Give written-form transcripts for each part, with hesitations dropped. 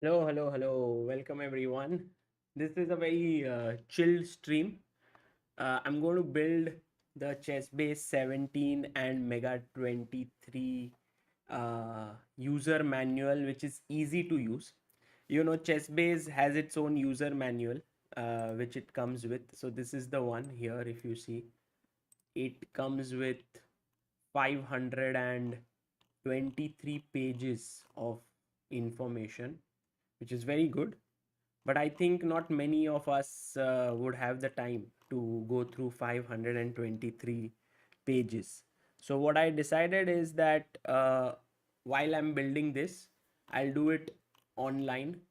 Hello, hello, hello. Welcome everyone. This is a very chill stream. I'm going to build the ChessBase 17 and Mega 23 user manual, which is easy to use. You know, ChessBase has its own user manual, which it comes with. So this is the one here. If you see, it comes with 523 pages of information, which is very good, but I think not many of us would have the time to go through 523 pages. So what I decided is that while I'm building this, I'll do it online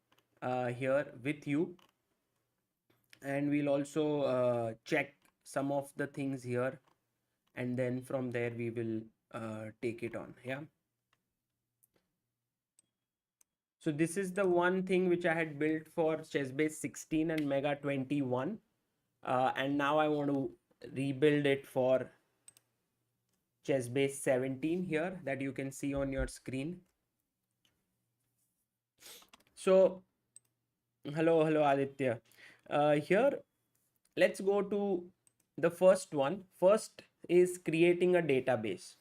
here with you, and we'll also check some of the things here, and then from there we will take it on. Yeah. So this is the one thing which I had built for ChessBase 16 and Mega 21. And now I want to rebuild it for ChessBase 17 here that you can see on your screen. So hello Aditya. Here let's go to the first one. First is creating a database.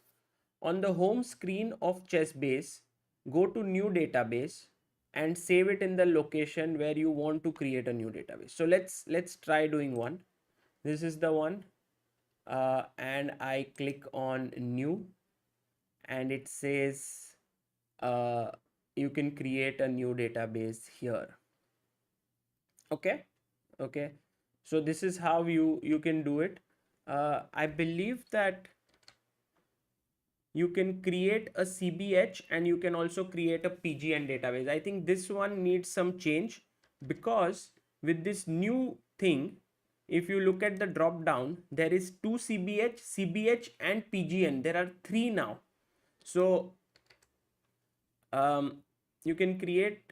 On the home screen of ChessBase, go to new database and save it in the location where you want to create a new database. So let's try doing one. This is the one, and I click on new, and it says uh, you can create a new database here. Okay, so this is how you can do it. I believe that you can create a CBH and you can also create a PGN database. I think this one needs some change, because with this new thing, if you look at the drop down, there is 2 CBH, CBH and PGN. There are 3 now. So you can create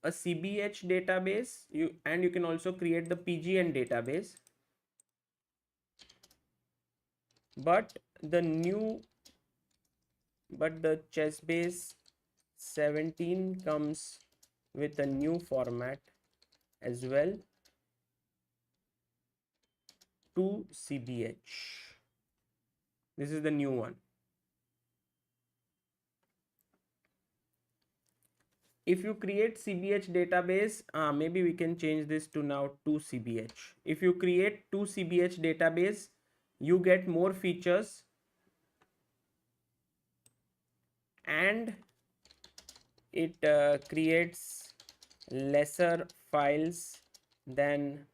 a CBH database, and you can also create the PGN database. But the ChessBase 17 comes with a new format as well, 2 CBH. This is the new one. If you create CBH database, maybe we can change this to now 2 CBH. If you create 2 CBH database, you get more features, and it creates lesser files than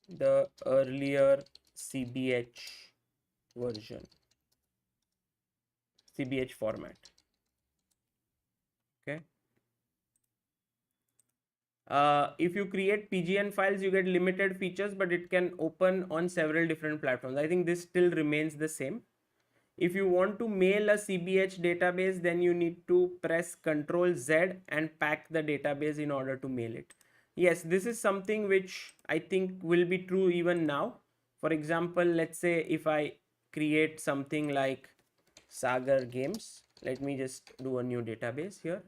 the earlier CBH version, CBH format. Okay. If you create PGN files, you get limited features, but it can open on several different platforms. I think this still remains the same. If you want to mail a CBH database, then you need to press Ctrl Z and pack the database in order to mail it. Yes, this is something which I think will be true even now. For example, let's say if I create something like Sagar Games, let me just do a new database here.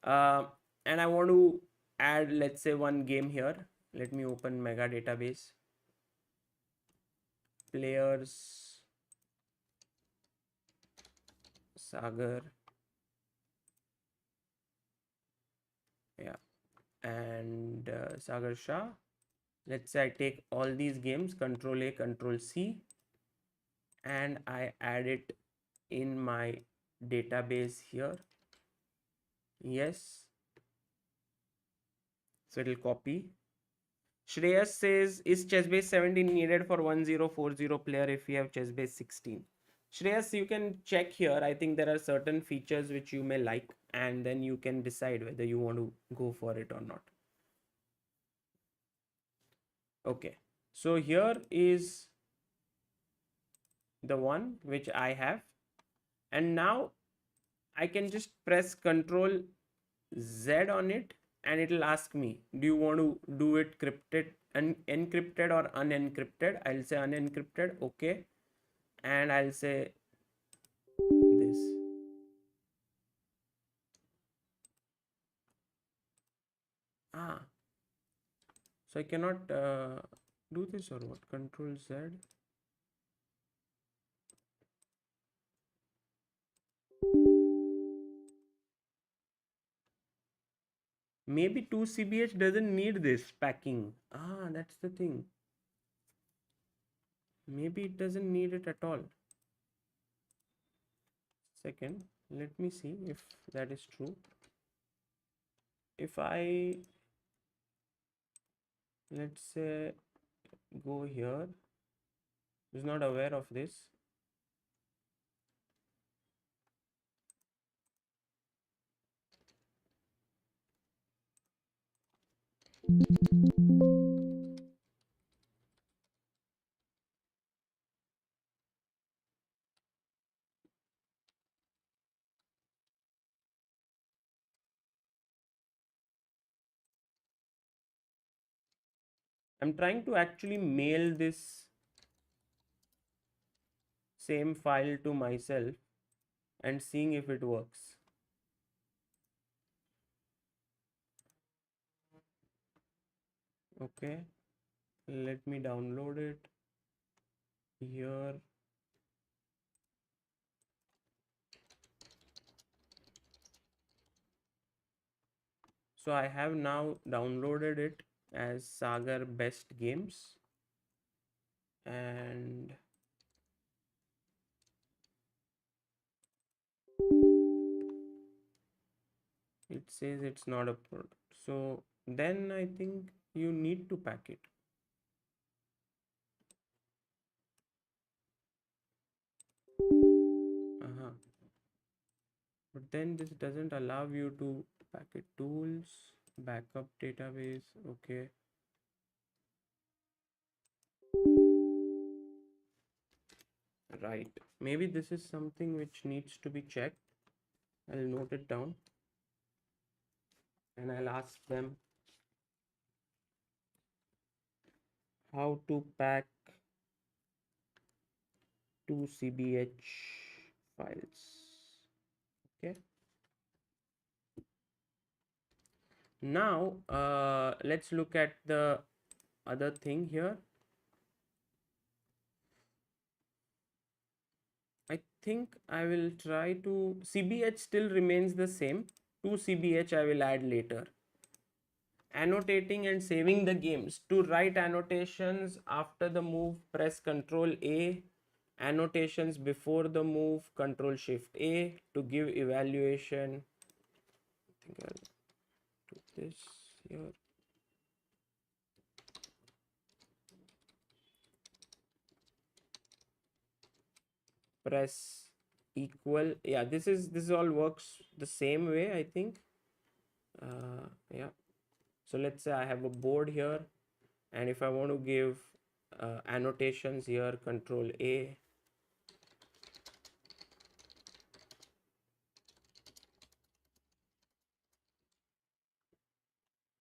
And I want to add, let's say, one game here. Let me open Mega database. Players Sagar. Yeah. And Sagar Shah. Let's say I take all these games, Control A, Control C, and I add it in my database here. Yes. So it'll copy. Shreyas says, is ChessBase 17 needed for 1040 player if we have ChessBase 16? Shreyas, you can check here. I think there are certain features which you may like, and then you can decide whether you want to go for it or not. Okay, so here is the one which I have, and now I can just press Ctrl Z on it, and it will ask me, do you want to do it encrypted or unencrypted? I'll say unencrypted. Okay, and I'll say this? Ah, so I cannot do this or what? Control Z. Maybe 2 CBH doesn't need this packing. Ah, that's the thing. Maybe it doesn't need it at all. Second, let me see if that is true. If I, let's say, go here, is not aware of this. I'm trying to actually mail this same file to myself and seeing if it works. Okay, let me download it here. So I have now downloaded it as Sagar Best Games, and it says it's not a product. So then I think you need to pack it. Uh-huh. But then this doesn't allow you to pack it. Tools, backup database. Okay. Right. Maybe this is something which needs to be checked. I'll note it down and I'll ask them how to pack 2 CBH files. Okay. Now, let's look at the other thing here. I think I will try to, CBH still remains the same. 2 CBH I will add later. Annotating and saving the games. To write annotations after the move, press Ctrl A. Annotations before the move, Ctrl Shift A. To give evaluation, I think I'll do this here. Press equal. Yeah, this all works the same way, I think. Yeah. So let's say I have a board here, and if I want to give annotations here, Control A.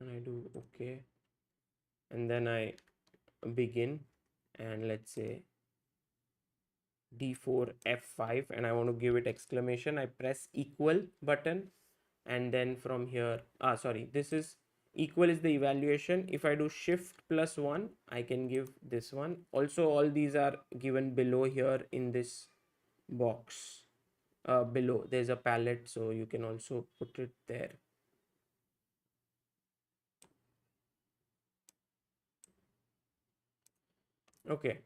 And I do OK. And then I begin, and let's say D4 F5, and I want to give it exclamation. I press equal button, and then from here, sorry, this is equal is the evaluation. If I do shift +1, I can give this one. Also, all these are given below here in this box. Below there's a palette, so you can also put it there. Okay.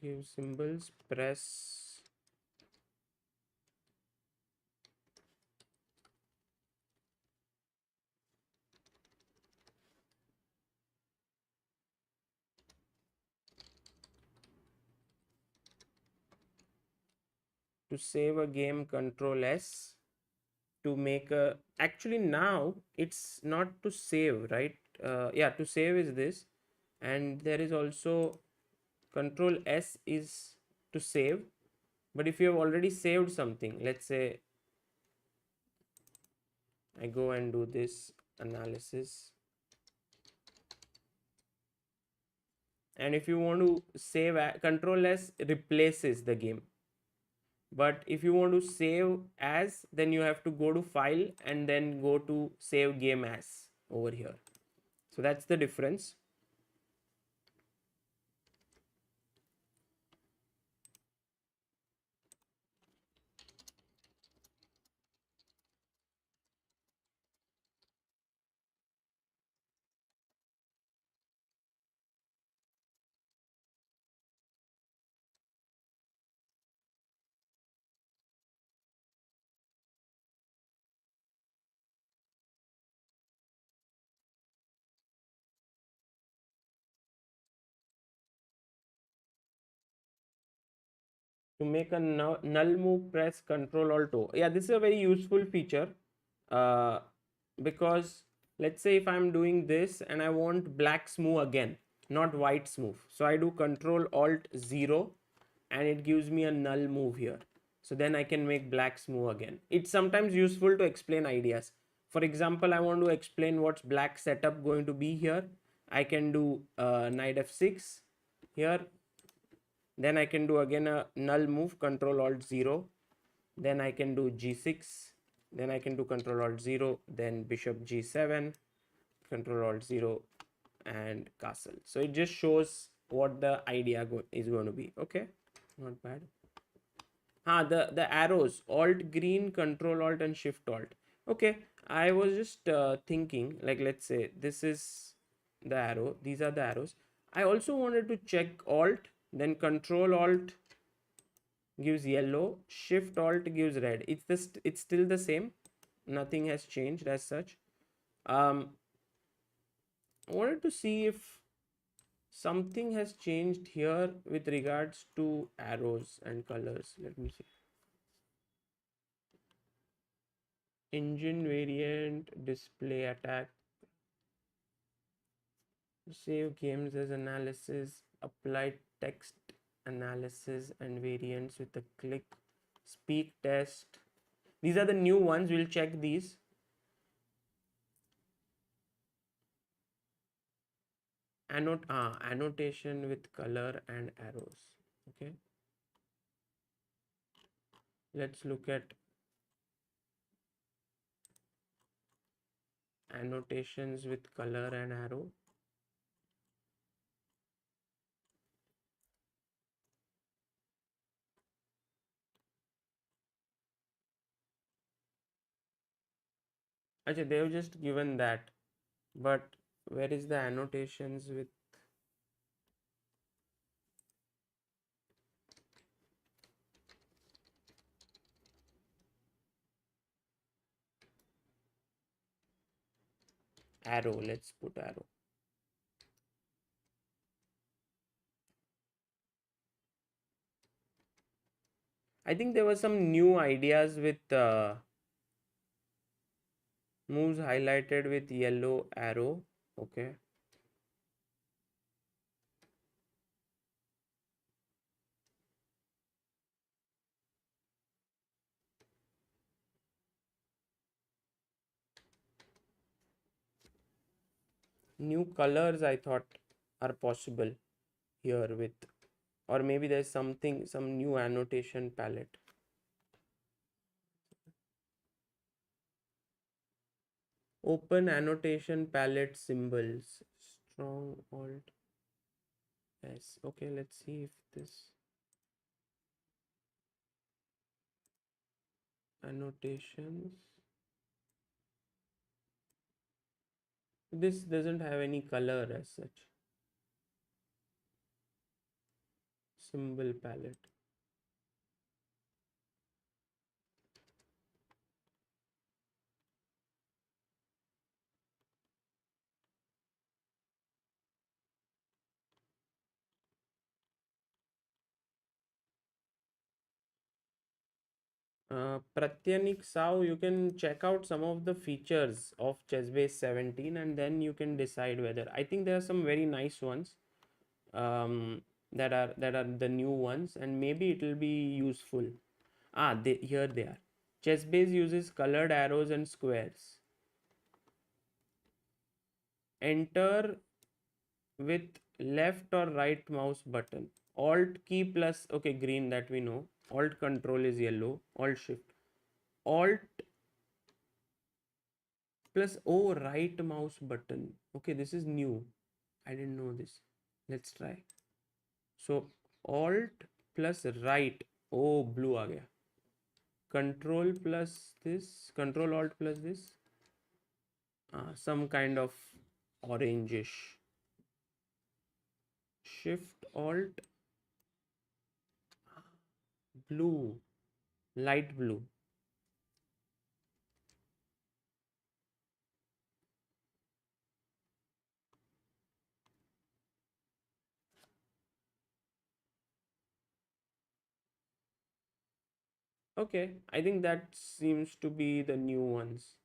Give symbols, press to save a game, Control S. To make a, actually now it's not to save, right? Yeah, to save is this, and there is also Control S is to save. But if you have already saved something, let's say I go and do this analysis, and if you want to save, control S replaces the game, but if you want to save as, then you have to go to file and then go to save game as over here. So that's the difference. To make a null move, press Control Alt O. Yeah, this is a very useful feature, uh, because let's say if I'm doing this and I want black's move again, not white's move, so I do Control Alt 0 and it gives me a null move here. So then I can make black's move again. It's sometimes useful to explain ideas. For example, I want to explain what's black setup going to be here. I can do knight f6 here, then I can do again a null move, Control Alt 0. Then I can do g6. Then I can do Control Alt 0. Then bishop g7, Control Alt 0, and castle. So it just shows what the idea is going to be. Okay, not bad. The arrows, Alt green, Control Alt, and Shift Alt. Okay, I was just thinking, like, let's say this is the arrow, these are the arrows. I also wanted to check Alt, then Control Alt gives yellow, Shift Alt gives red. It's still the same, nothing has changed as such. I wanted to see if something has changed here with regards to arrows and colors. Let me see. Engine variant, display attack, save games as analysis, apply text analysis and variants with a click, speak test. These are the new ones. We'll check these. Annotation with color and arrows. Okay, let's look at annotations with color and arrow. Actually, they've just given that, but where is the annotations with arrow? Let's put arrow. I think there were some new ideas with moves highlighted with yellow arrow. Okay, new colors I thought are possible here with, or maybe there's something, some new annotation palette. Open annotation palette symbols, strong alt S. Okay, let's see if this annotations, this doesn't have any color as such. Symbol palette. Pratyanik Sao, you can check out some of the features of ChessBase 17 and then you can decide whether, I think there are some very nice ones that are the new ones, and maybe it will be useful. Here they are. ChessBase uses colored arrows and squares. Enter with left or right mouse button. Alt key plus, okay, green, that we know. Alt control is yellow. Alt shift. Alt plus, oh, right mouse button. Okay, this is new. I didn't know this. Let's try. So Alt plus right. Oh, blue aa gaya. Control plus this. Control Alt plus this. Some kind of orangish. Shift Alt blue, light blue. Okay, I think that seems to be the new ones.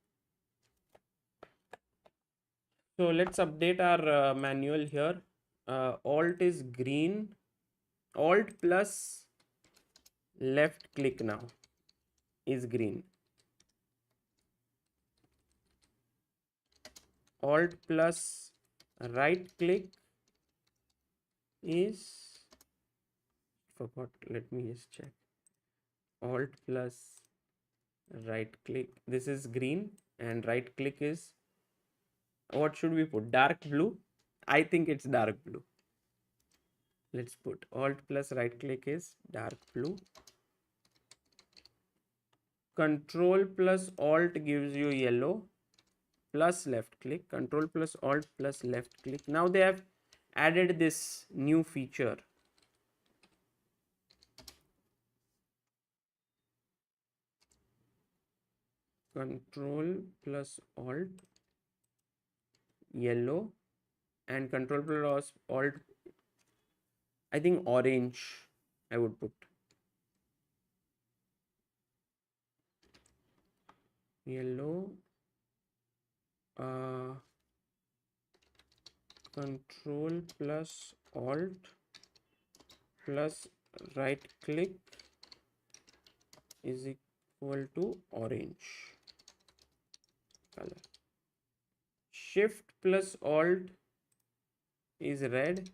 So let's update our manual here. Alt is green. Alt plus left click now is green. Alt plus right click is, forgot, let me just check. Alt plus right click, this is green, and right click is, what should we put? Dark blue? I think it's dark blue. Let's put Alt plus right click is dark blue. Control plus Alt gives you yellow, plus left click. Control plus Alt plus left click. Now they have added this new feature. Control plus Alt yellow, and Control plus Alt, I think orange I would put. Yellow, Control plus Alt plus right click is equal to orange color. Shift plus Alt is red.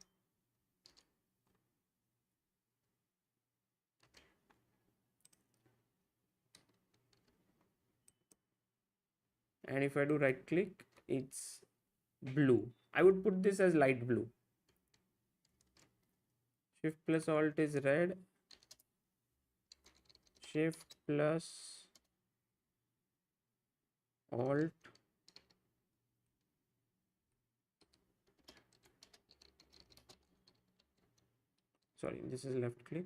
And if I do right click, it's blue. I would put this as light blue. Shift plus Alt is red. Shift plus Alt sorry, this is left click.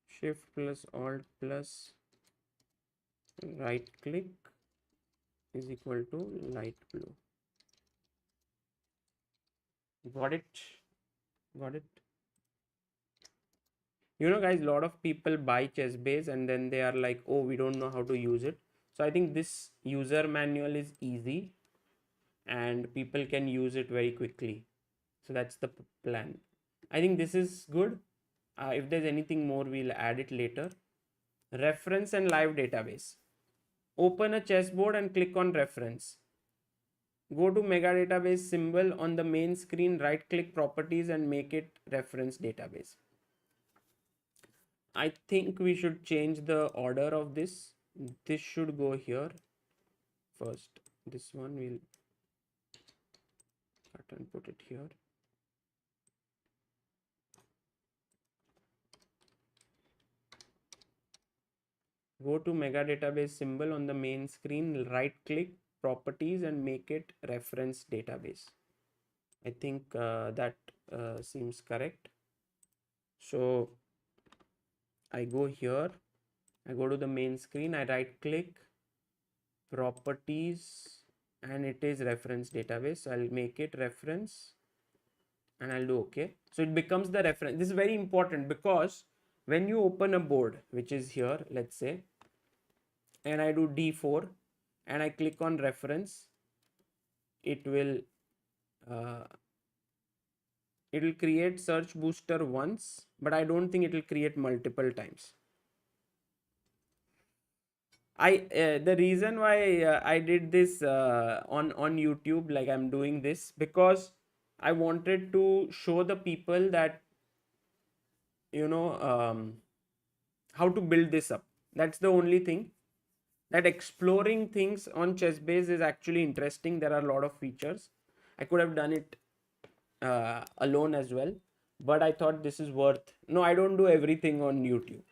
Shift plus Alt plus right click is equal to light blue. Got it? Got it? You know, guys, a lot of people buy ChessBase and then they are like, oh, we don't know how to use it. So I think this user manual is easy and people can use it very quickly. So that's the plan. I think this is good. If there's anything more, we'll add it later. Reference and live database. Open a chessboard and click on reference. Go to mega database symbol on the main screen, right click properties and make it reference database. I think we should change the order of this. This should go here first. This one we'll cut and put it here. Go to mega database symbol on the main screen, right click properties and make it reference database. I think that seems correct. So I go here, I go to the main screen, I right click properties and it is reference database. So I'll make it reference and I'll do okay. So it becomes the reference. This is very important because when you open a board, which is here, let's say, and I do D4 and I click on reference, it will create search booster once, but I don't think it will create multiple times. The reason why I did this on YouTube, like I'm doing this, because I wanted to show the people that, you know, how to build this up. That's the only thing. That exploring things on ChessBase is actually interesting. There are a lot of features. I could have done it alone as well, but I thought this is worth. No, I don't do everything on YouTube.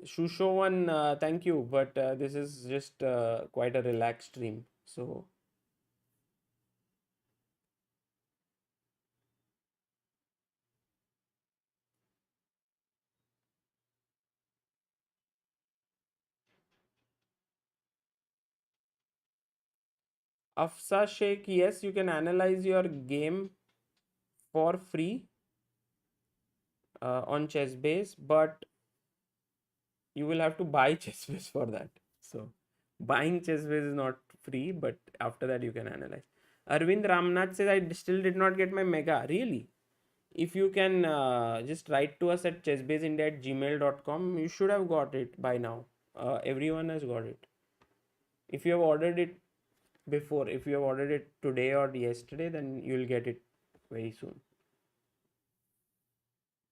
Shushovan, thank you, but this is just quite a relaxed stream. So, Afsa Sheikh, yes, you can analyze your game for free on ChessBase, but you will have to buy ChessBase for that. So, buying ChessBase is not free, but after that, you can analyze. Arvind Ramnath says, I still did not get my mega. Really? If you can just write to us at chessbaseindia@gmail.com, you should have got it by now. Everyone has got it. If you have ordered it before, if you have ordered it today or yesterday, then you'll get it very soon.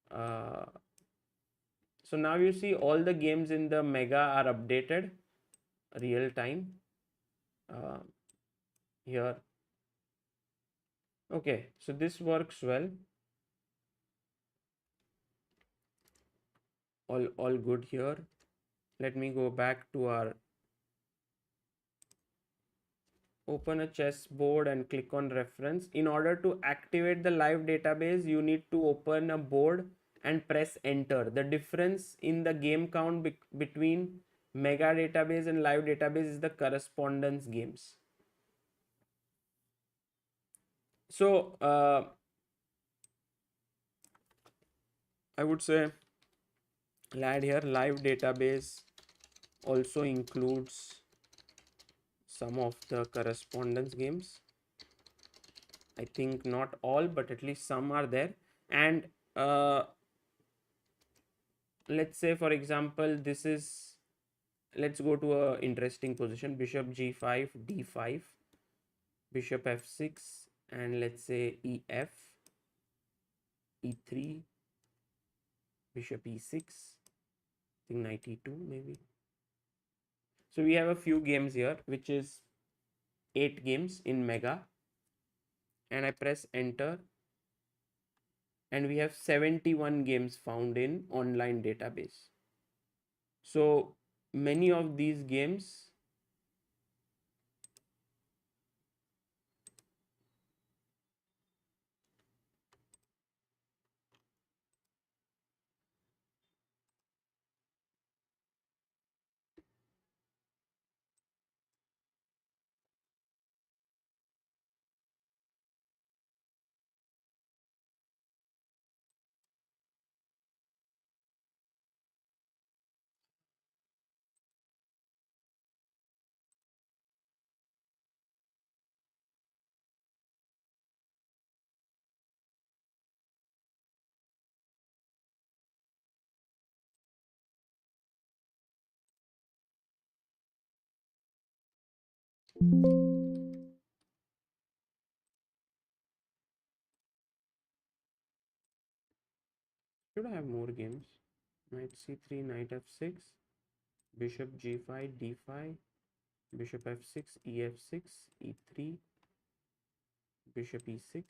Uh, so now you see all the games in the mega are updated real time. Uh, Here, okay, so this works well. All good here. Let me go back to our open a chessboard and click on reference. In order to activate the live database, you need to open a board and press enter. The difference in the game count between mega database and live database is the correspondence games. So I would say, lad, here live database also includes some of the correspondence games. I think not all, but at least some are there. And let's say, for example, this is, let's go to a interesting position: bishop g5, d5, bishop f6, and let's say ef, e3, bishop e6, I think knight e2 maybe. So we have a few games here, which is 8 games in mega, and I press enter, and we have 71 games found in online database. So many of these games should have more games. Knight c3, knight f6, bishop g5, d5, bishop f6, ef6, e3, bishop e6.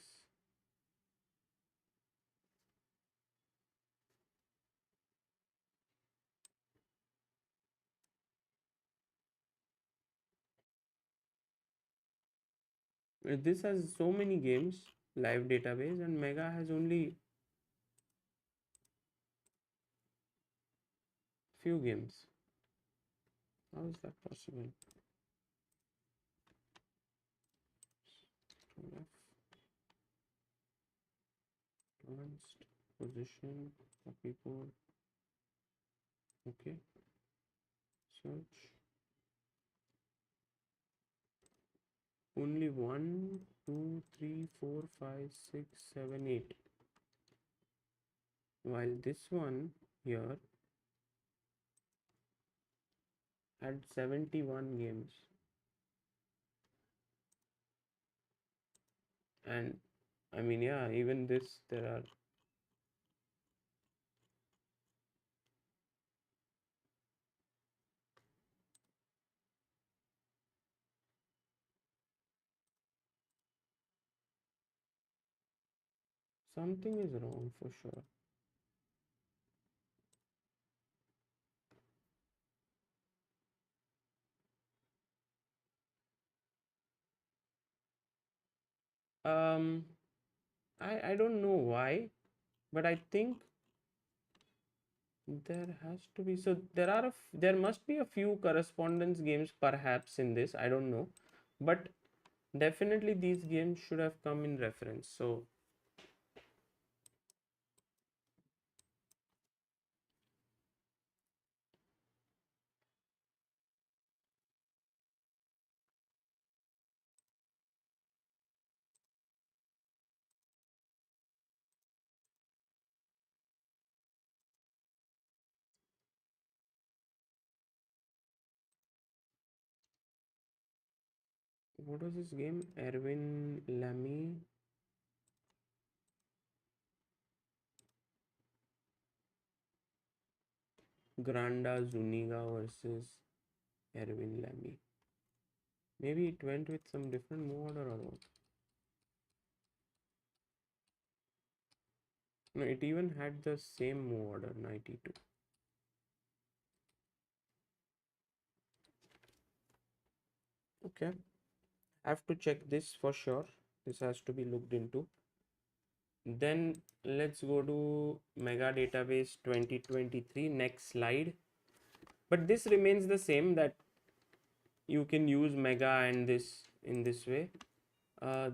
This has so many games, live database, and mega has only few games. How is that possible? Advanced position, copy code. Okay, search. Only 1, 2, 3, 4, 5, 6, 7, 8. while this one here had 71 games. And I mean, yeah, even this, there are something is wrong for sure. Um, I don't know why, but I think there has to be, so there are there must be a few correspondence games perhaps in this, I don't know, but definitely these games should have come in reference. So what was this game? Erwin Lamy. Granda Zuniga versus Erwin Lamy. Maybe it went with some different move order or what? No, it even had the same move order, 92. Okay, I have to check this for sure. This has to be looked into. Then let's go to Mega Database 2023, next slide. But this remains the same, that you can use Mega and this in this way.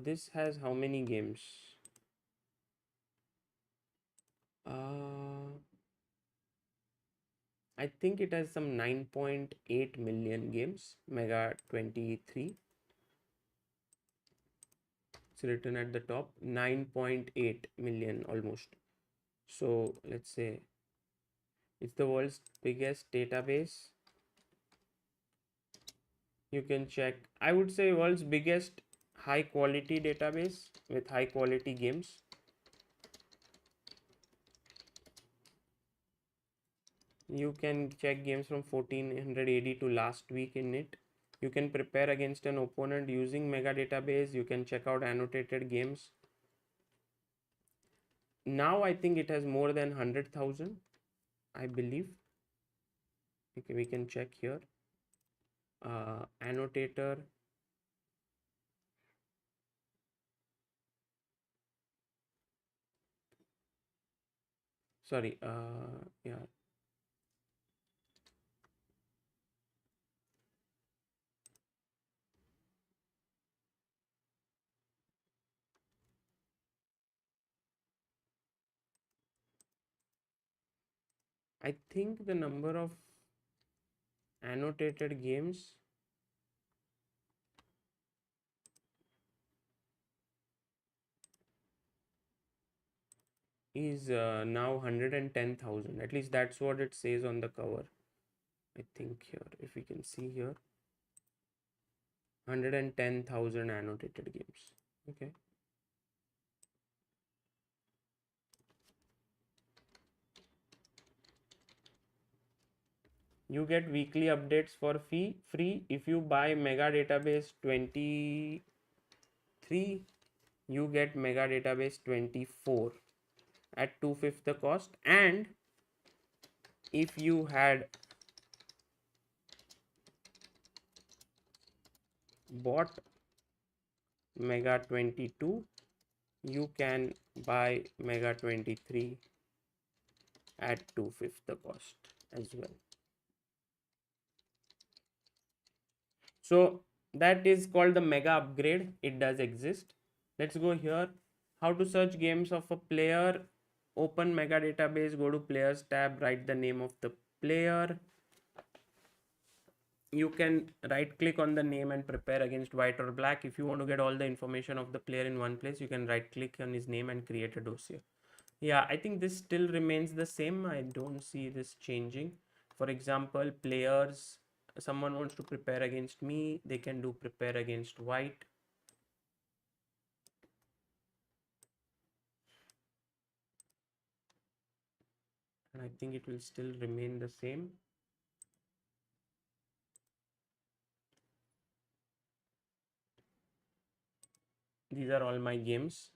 This has how many games? Uh, I think it has some 9.8 million games, Mega 23. It's written at the top, 9.8 million almost. So let's say it's the world's biggest database. You can check, I would say world's biggest high quality database with high quality games. You can check games from 1400 AD to last week in it. You can prepare against an opponent using Mega Database. You can check out annotated games. Now I think it has more than 100,000, I believe. Okay, we can check here. Annotator. Sorry, yeah. I think the number of annotated games is now 110,000. At least that's what it says on the cover. I think here, if we can see here, 110,000 annotated games. Okay. You get weekly updates for free. If you buy Mega Database 23, you get Mega Database 24 at 2/5 the cost. And if you had bought Mega 22, you can buy Mega 23 at 2/5 the cost as well. So that is called the Mega upgrade. It does exist. Let's go here. How to search games of a player. Open Mega Database, go to Players tab, write the name of the player. You can right click on the name and prepare against white or black. If you want to get all the information of the player in one place, you can right click on his name and create a dossier. Yeah, I think this still remains the same. I don't see this changing. For example, players, someone wants to prepare against me, they can do prepare against white. And I think it will still remain the same. These are all my games.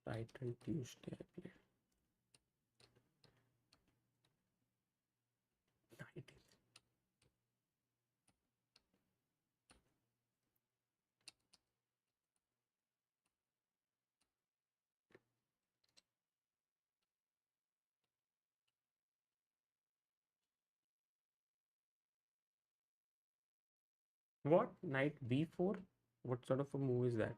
Right, and Tuesday I played. 19th. What? Knight b4? What sort of a move is that?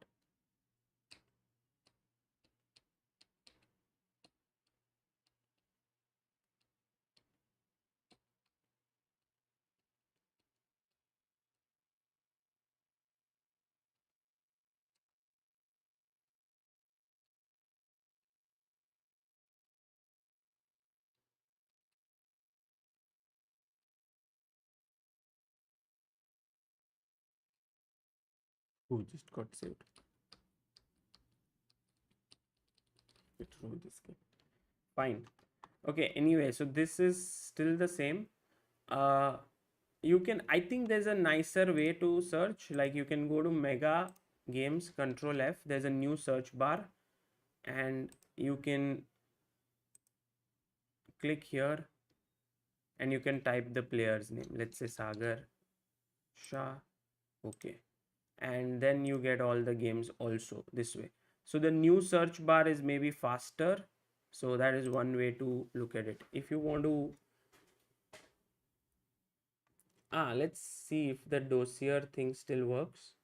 Who just got saved? Let's roll this game. Fine. Okay, anyway, so this is still the same. You can, I think there's a nicer way to search. Like you can go to Mega Games, Control F. There's a new search bar, and you can click here and you can type the player's name. Let's say Sagar Shah. Okay. And then you get all the games also this way. So the new search bar is maybe faster. So that is one way to look at it. If you want to, let's see if the dossier thing still works.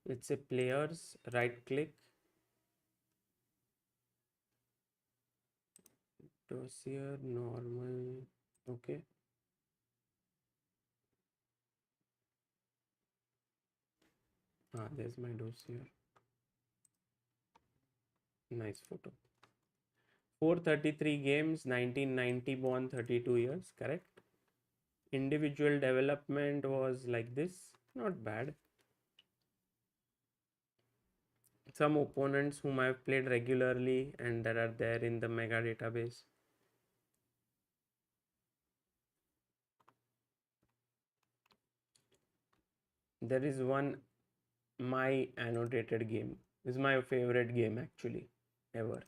Let's say players, right click, dossier, normal, okay. There's my dossier. Nice photo. 433 games, 1990 born, 32 years, correct? Individual development was like this, not bad. Some opponents whom I've played regularly and that are there in the mega database. There is one, my annotated game. This is my favorite game actually, ever.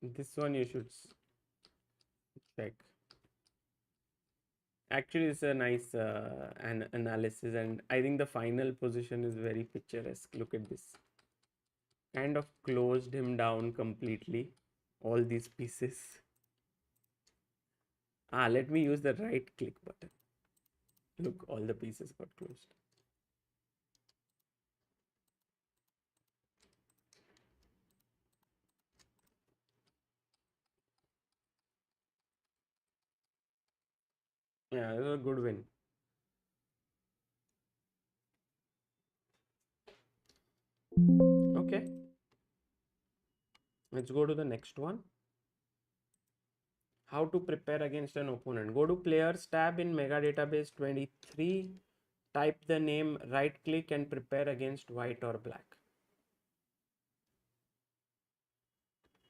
This one you should check. Actually, it's a nice analysis, and I think the final position is very picturesque. Look at this. Kind of closed him down completely. All these pieces. Let me use the right click button. Look, all the pieces got closed. Yeah, it was a good win. Okay. Let's go to the next one. How to prepare against an opponent. Go to players tab in mega database 23. Type the name, right click and prepare against white or black.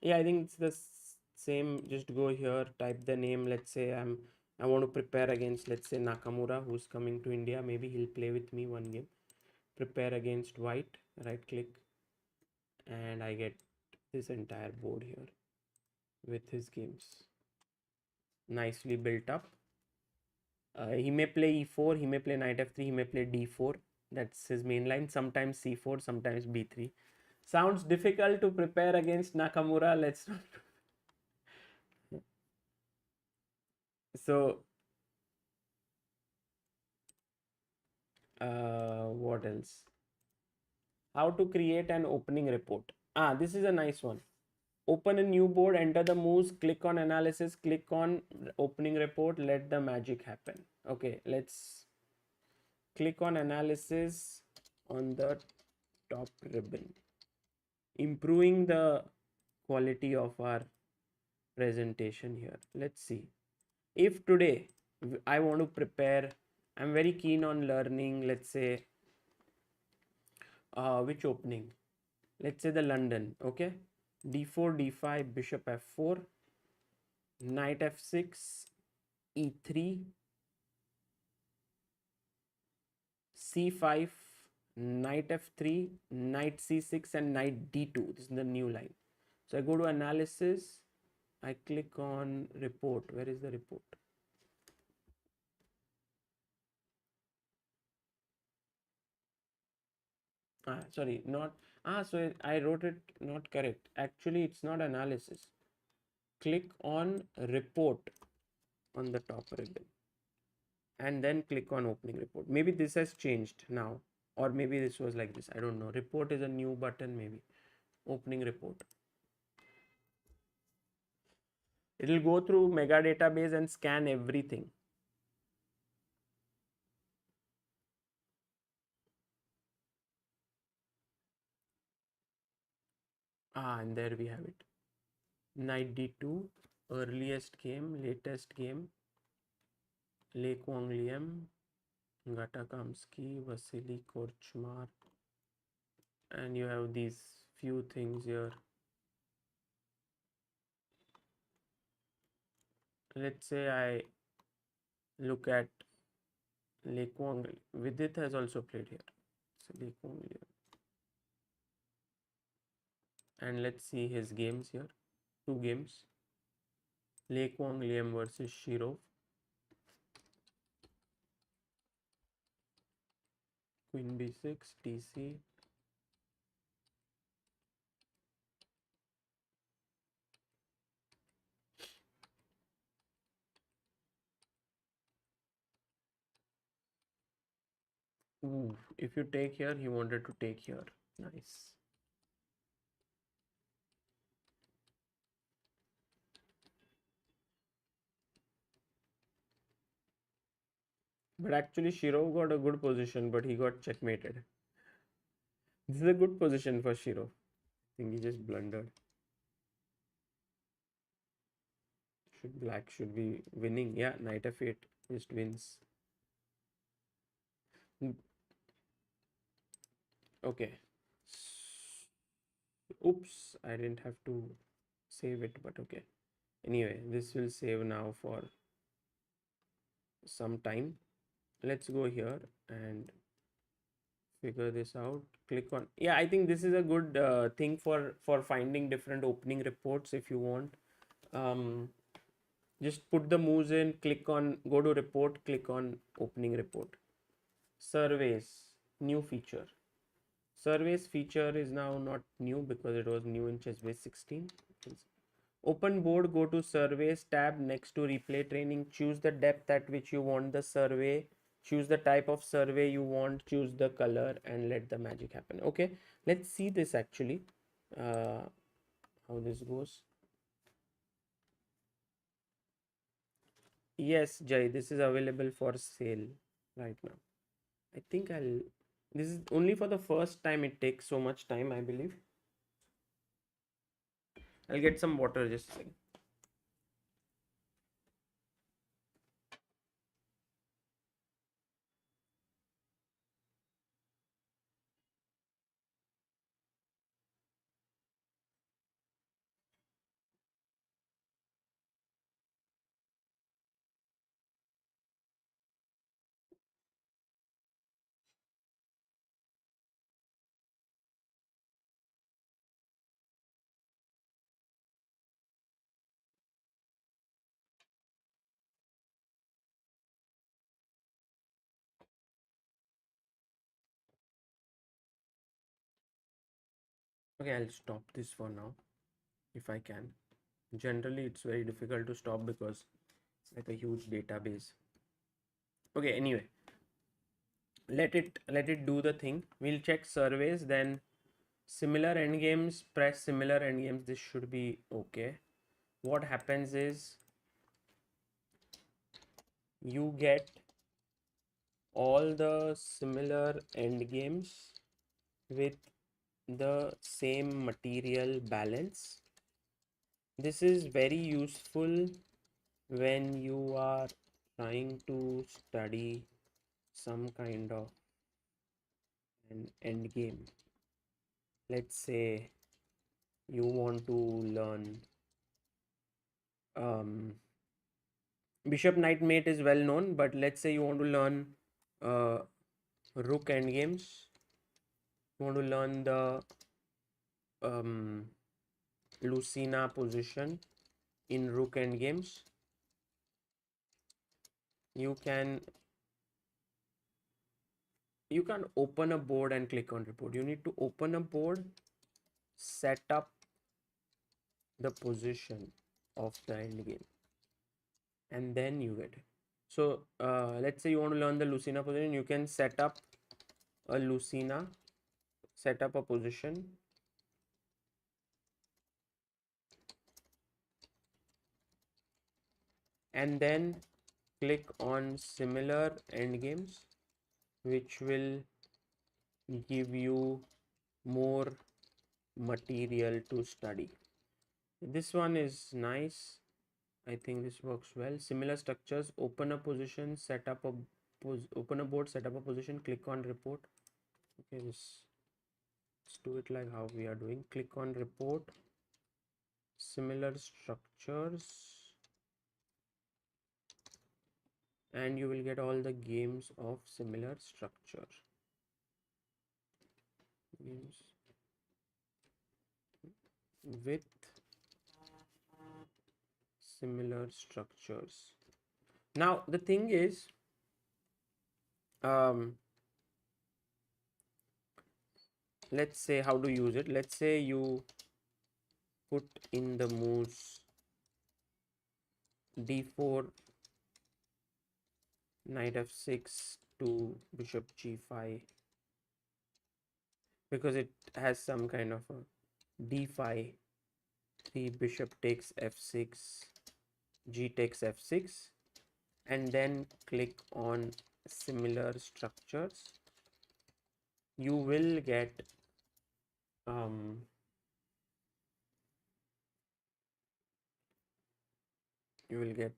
Yeah, I think it's the same. Just go here, type the name. Let's say I want to prepare against, let's say, Nakamura, who's coming to India. Maybe he'll play with me one game. Prepare against white, right click, and I get this entire board here with his games nicely built up. He may play e4, he may play knight f3, he may play d4. That's his main line. Sometimes c4, sometimes b3. Sounds difficult to prepare against Nakamura. Let's not. So, what else? How to create an opening report. This is a nice one. Open a new board, enter the moves, click on analysis, click on opening report, let the magic happen. Okay, let's click on analysis on the top ribbon, improving the quality of our presentation here. Let's see. If today I want to prepare, I'm very keen on learning, let's say, which opening? Let's say the London, okay? d4, d5, bishop f4, knight f6, e3, c5, knight f3, knight c6, and knight d2. This is the new line. So I go to analysis, I click on report. Where is the report? Sorry, not. So I wrote it not correct. Actually, it's not analysis. Click on report on the top ribbon and then click on opening report. Maybe this has changed now, or maybe this was like this. I don't know. Report is a new button, maybe. Opening report. It will go through mega database and scan everything. And there we have it. Knight d2, earliest game, latest game, Le Quang Liem, Gatakamsky, Vasily Korchmar, and you have these few things here. Let's say I look at Le Quang. Vidit has also played here. So Le Quang Liem. And let's see his games here. 2 games. Le Quang Liem versus Shirov. Queen b6, dc. Ooh, if you take here, he wanted to take here. Nice. But actually, Shirov got a good position, but he got checkmated. This is a good position for Shirov. I think he just blundered. Black should be winning. Yeah, knight f8 just wins. Okay. Oops, I didn't have to save it, but okay. Anyway, this will save now for some time. Let's go here and figure this out. Click on, yeah, I think this is a good thing for finding different opening reports. If you want, just put the moves in, click on, go to report, click on opening report. Surveys, new feature. Surveys feature is now not new because it was new in ChessBase 16. Open board, go to surveys tab next to replay training, choose the depth at which you want the survey, choose the type of survey you want, choose the color, and let the magic happen. Okay, let's see this actually, how this goes. Yes, Jay, this is available for sale right now. I think this is only for the first time. It takes so much time, I believe. I'll get some water just a second. Okay, I'll stop this for now if I can. Generally, it's very difficult to stop because it's like a huge database. Okay, anyway, let it do the thing. We'll check surveys, then similar endgames, press similar endgames. This should be okay. What happens is you get all the similar endgames with the same material balance. This is very useful when you are trying to study some kind of an end game. Let's say you want to learn bishop knight mate is well known, but let's say you want to learn uh, rook endgames. You want to learn the Lucina position in rook endgames. You can open a board and click on report. You need to open a board, set up the position of the end game, and then you get it. So let's say you want to learn the Lucina position. You can set up a Lucina, set up a position, and then click on similar endgames, which will give you more material to study. This one is nice. I think this works well. Similar structures, open a position, set up a open a board, set up a position, click on report. Okay, let's do it like how we are doing. Click on report, similar structures, and you will get all the games of similar structure. Games with similar structures. Now the thing is, let's say how to use it. Let's say you put in the moves d4, knight f6 to bishop g5, because it has some kind of a d5, the bishop takes f6, g takes f6, and then click on similar structures. You will get you will get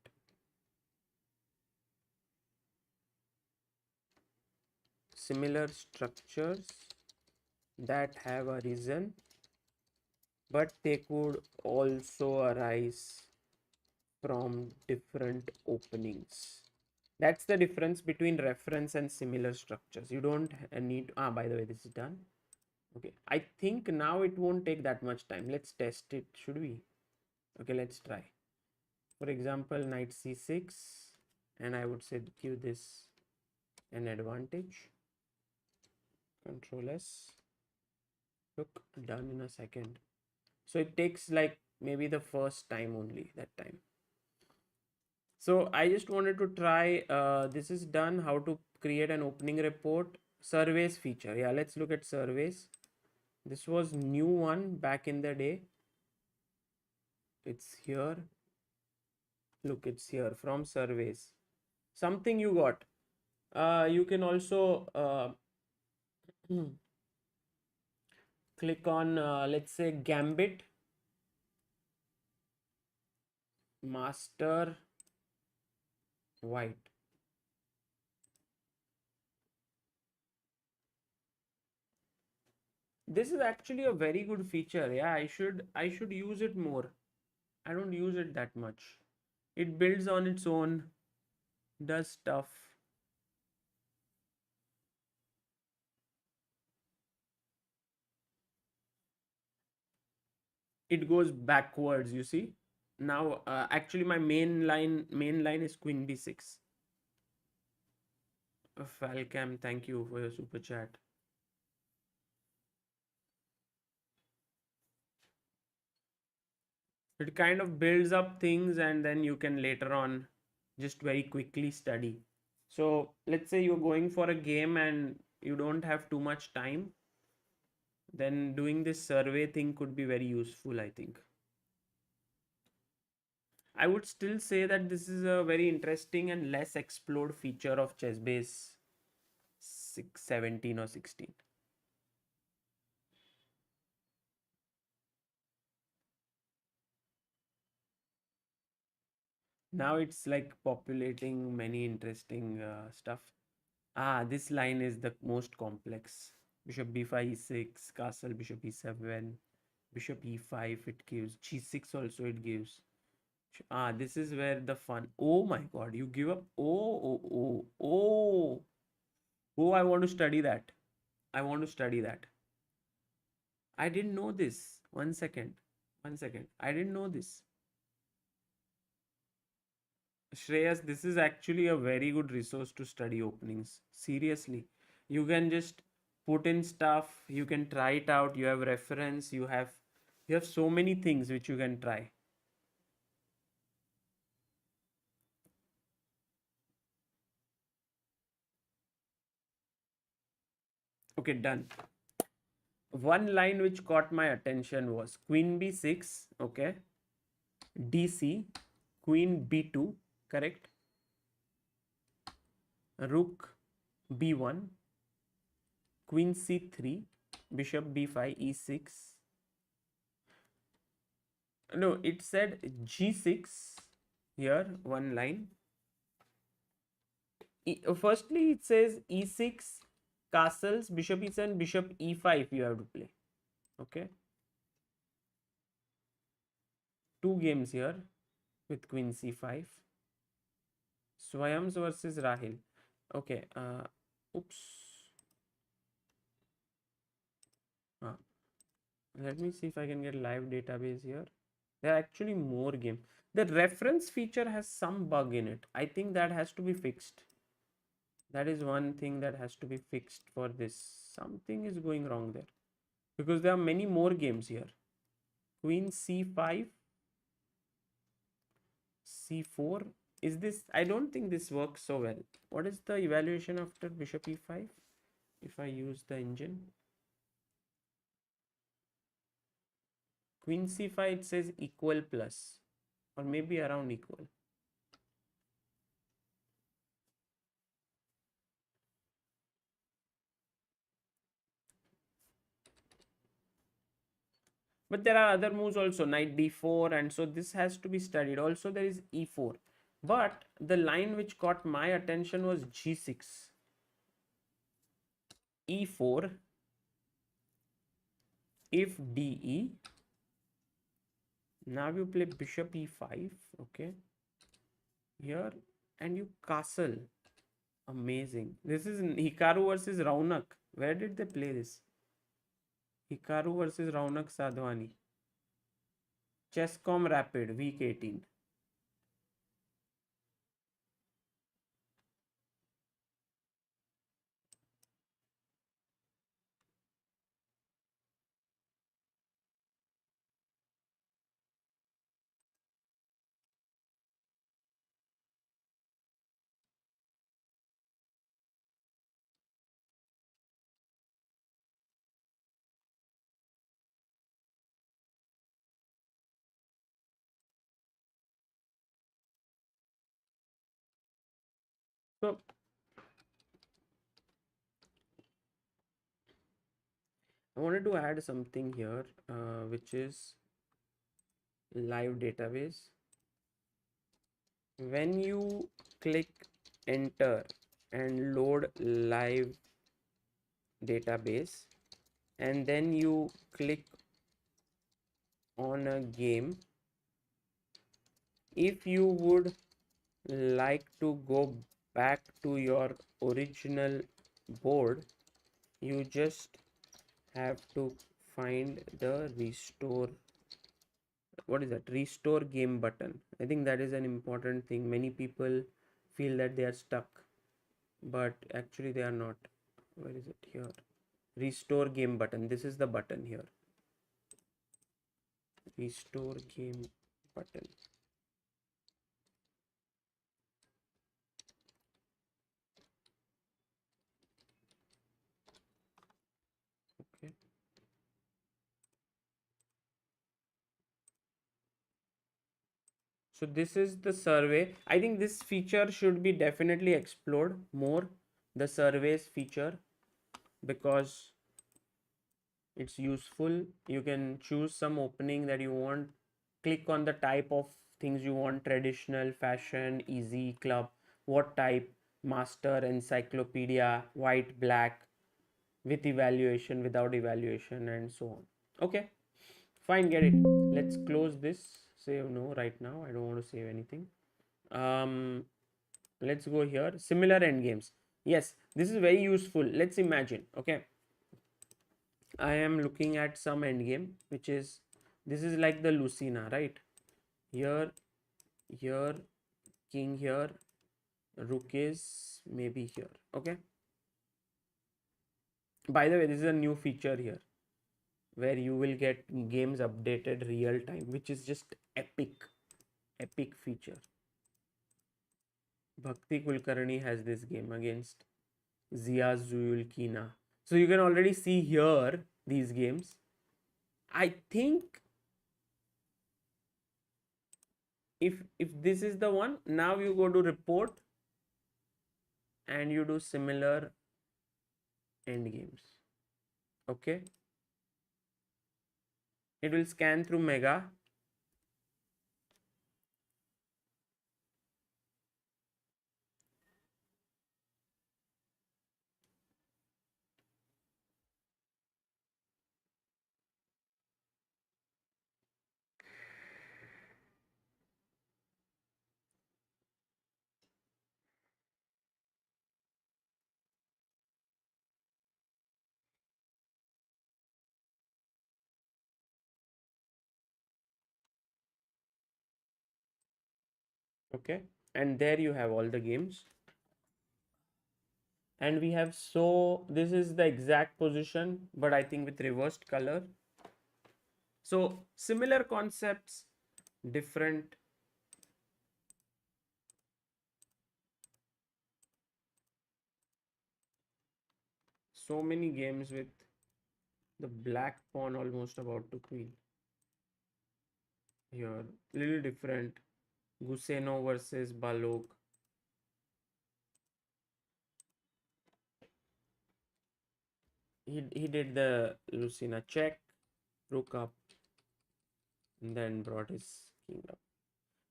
similar structures that have arisen, but they could also arise from different openings. That's the difference between reference and similar structures. You don't need by the way, this is done. Okay, I think now it won't take that much time. Let's test it, should we? Okay, let's try. For example, knight c6, and I would say give this an advantage. Control S. Look, done in a second. So it takes like maybe the first time only, that time. So I just wanted to try, this is done, how to create an opening report. Surveys feature. Yeah, let's look at surveys. This was new one back in the day. It's here. Look, it's here from surveys. Something you got. You can also click on, let's say, Gambit, Master, White. This is actually a very good feature. Yeah, I should use it more. I don't use it that much. It builds on its own, does stuff. It goes backwards, you see. Now actually my main line is queen b6. Falcam, thank you for your super chat. It kind of builds up things, and then you can later on just very quickly study. So let's say you're going for a game and you don't have too much time. then doing this survey thing could be very useful, I think. I would still say that this is a very interesting and less explored feature of ChessBase 17 or 16. Now it's like populating many interesting stuff. Ah, this line is the most complex. Bishop b5, e6, castle, bishop e7, bishop e5, it gives. g6 also it gives. Ah, this is where the fun. Oh my god, you give up. Oh, oh, oh, oh. Oh, I want to study that. I want to study that. I didn't know this. 1 second. 1 second. I didn't know this. Shreyas, this is actually a very good resource to study openings. Seriously. You can just put in stuff, you can try it out, you have reference, you have so many things which you can try. Okay, done. One line which caught my attention was queen b6, okay, dc, queen b2, correct, rook b1, queen c3, bishop b5, e6. No, it said g6 here, one line. Firstly, it says e6, castles, bishop e7, bishop e5 you have to play. Okay. Two games here with queen c5. Swayams versus Rahil. Okay. Oops. Let me see if I can get live database here. There are actually more games. The reference feature has some bug in it. I think that has to be fixed. That is one thing that has to be fixed for this. Something is going wrong there. Because there are many more games here. Queen c5, c4. Is this? I don't think this works so well. What is the evaluation after bishop e5? If I use the engine. Queen c5, it says equal plus. Or maybe around equal. But there are other moves also, knight d4, and so this has to be studied. Also there is e4, but the line which caught my attention was g6, e4, if de, now you play bishop e5, okay, here, and you castle. Amazing. This is Hikaru versus Raunak. Where did they play this? Hikaru versus Raunak Sadhwani. Chesscom Rapid, week 18. So I wanted to add something here, which is live database. When you click enter and load live database, and then you click on a game, if you would like to go back to your original board, you just have to find the restore, what is that, restore game button. I think that is an important thing. Many people feel that they are stuck, but actually they are not. Where is it? Here, restore game button. This is the button here, restore game button. Okay, So this is the survey. I think this feature should be definitely explored more, the surveys feature, because it's useful. You can choose some opening that you want, click on the type of things you want: traditional, fashion, easy, club, what type, master, encyclopedia, white, black, with evaluation, without evaluation, and so on. Okay, fine, get it. Let's close this. Save no right now, I don't want to save anything. um let's go here, similar end games. Yes, this is very useful. Let's imagine, okay, I am looking at some endgame, which is, this is like the Lucina, right? Here, here, king here, rook is maybe here. Okay. By the way, this is a new feature here where you will get games updated real time, which is just epic, epic feature. Bhakti Kulkarni has this game against Zia Zuyul Kina. So you can already see here these games. I think if this is the one, now you go to report and you do similar end games. Okay, it will scan through mega. Okay, and there you have all the games, and we have, so this is the exact position, but I think with reversed color. So similar concepts, different. So many games with the black pawn almost about to queen. Here, little different. Guseno versus Balog. He did the Lucina check, rook up, and then brought his king up.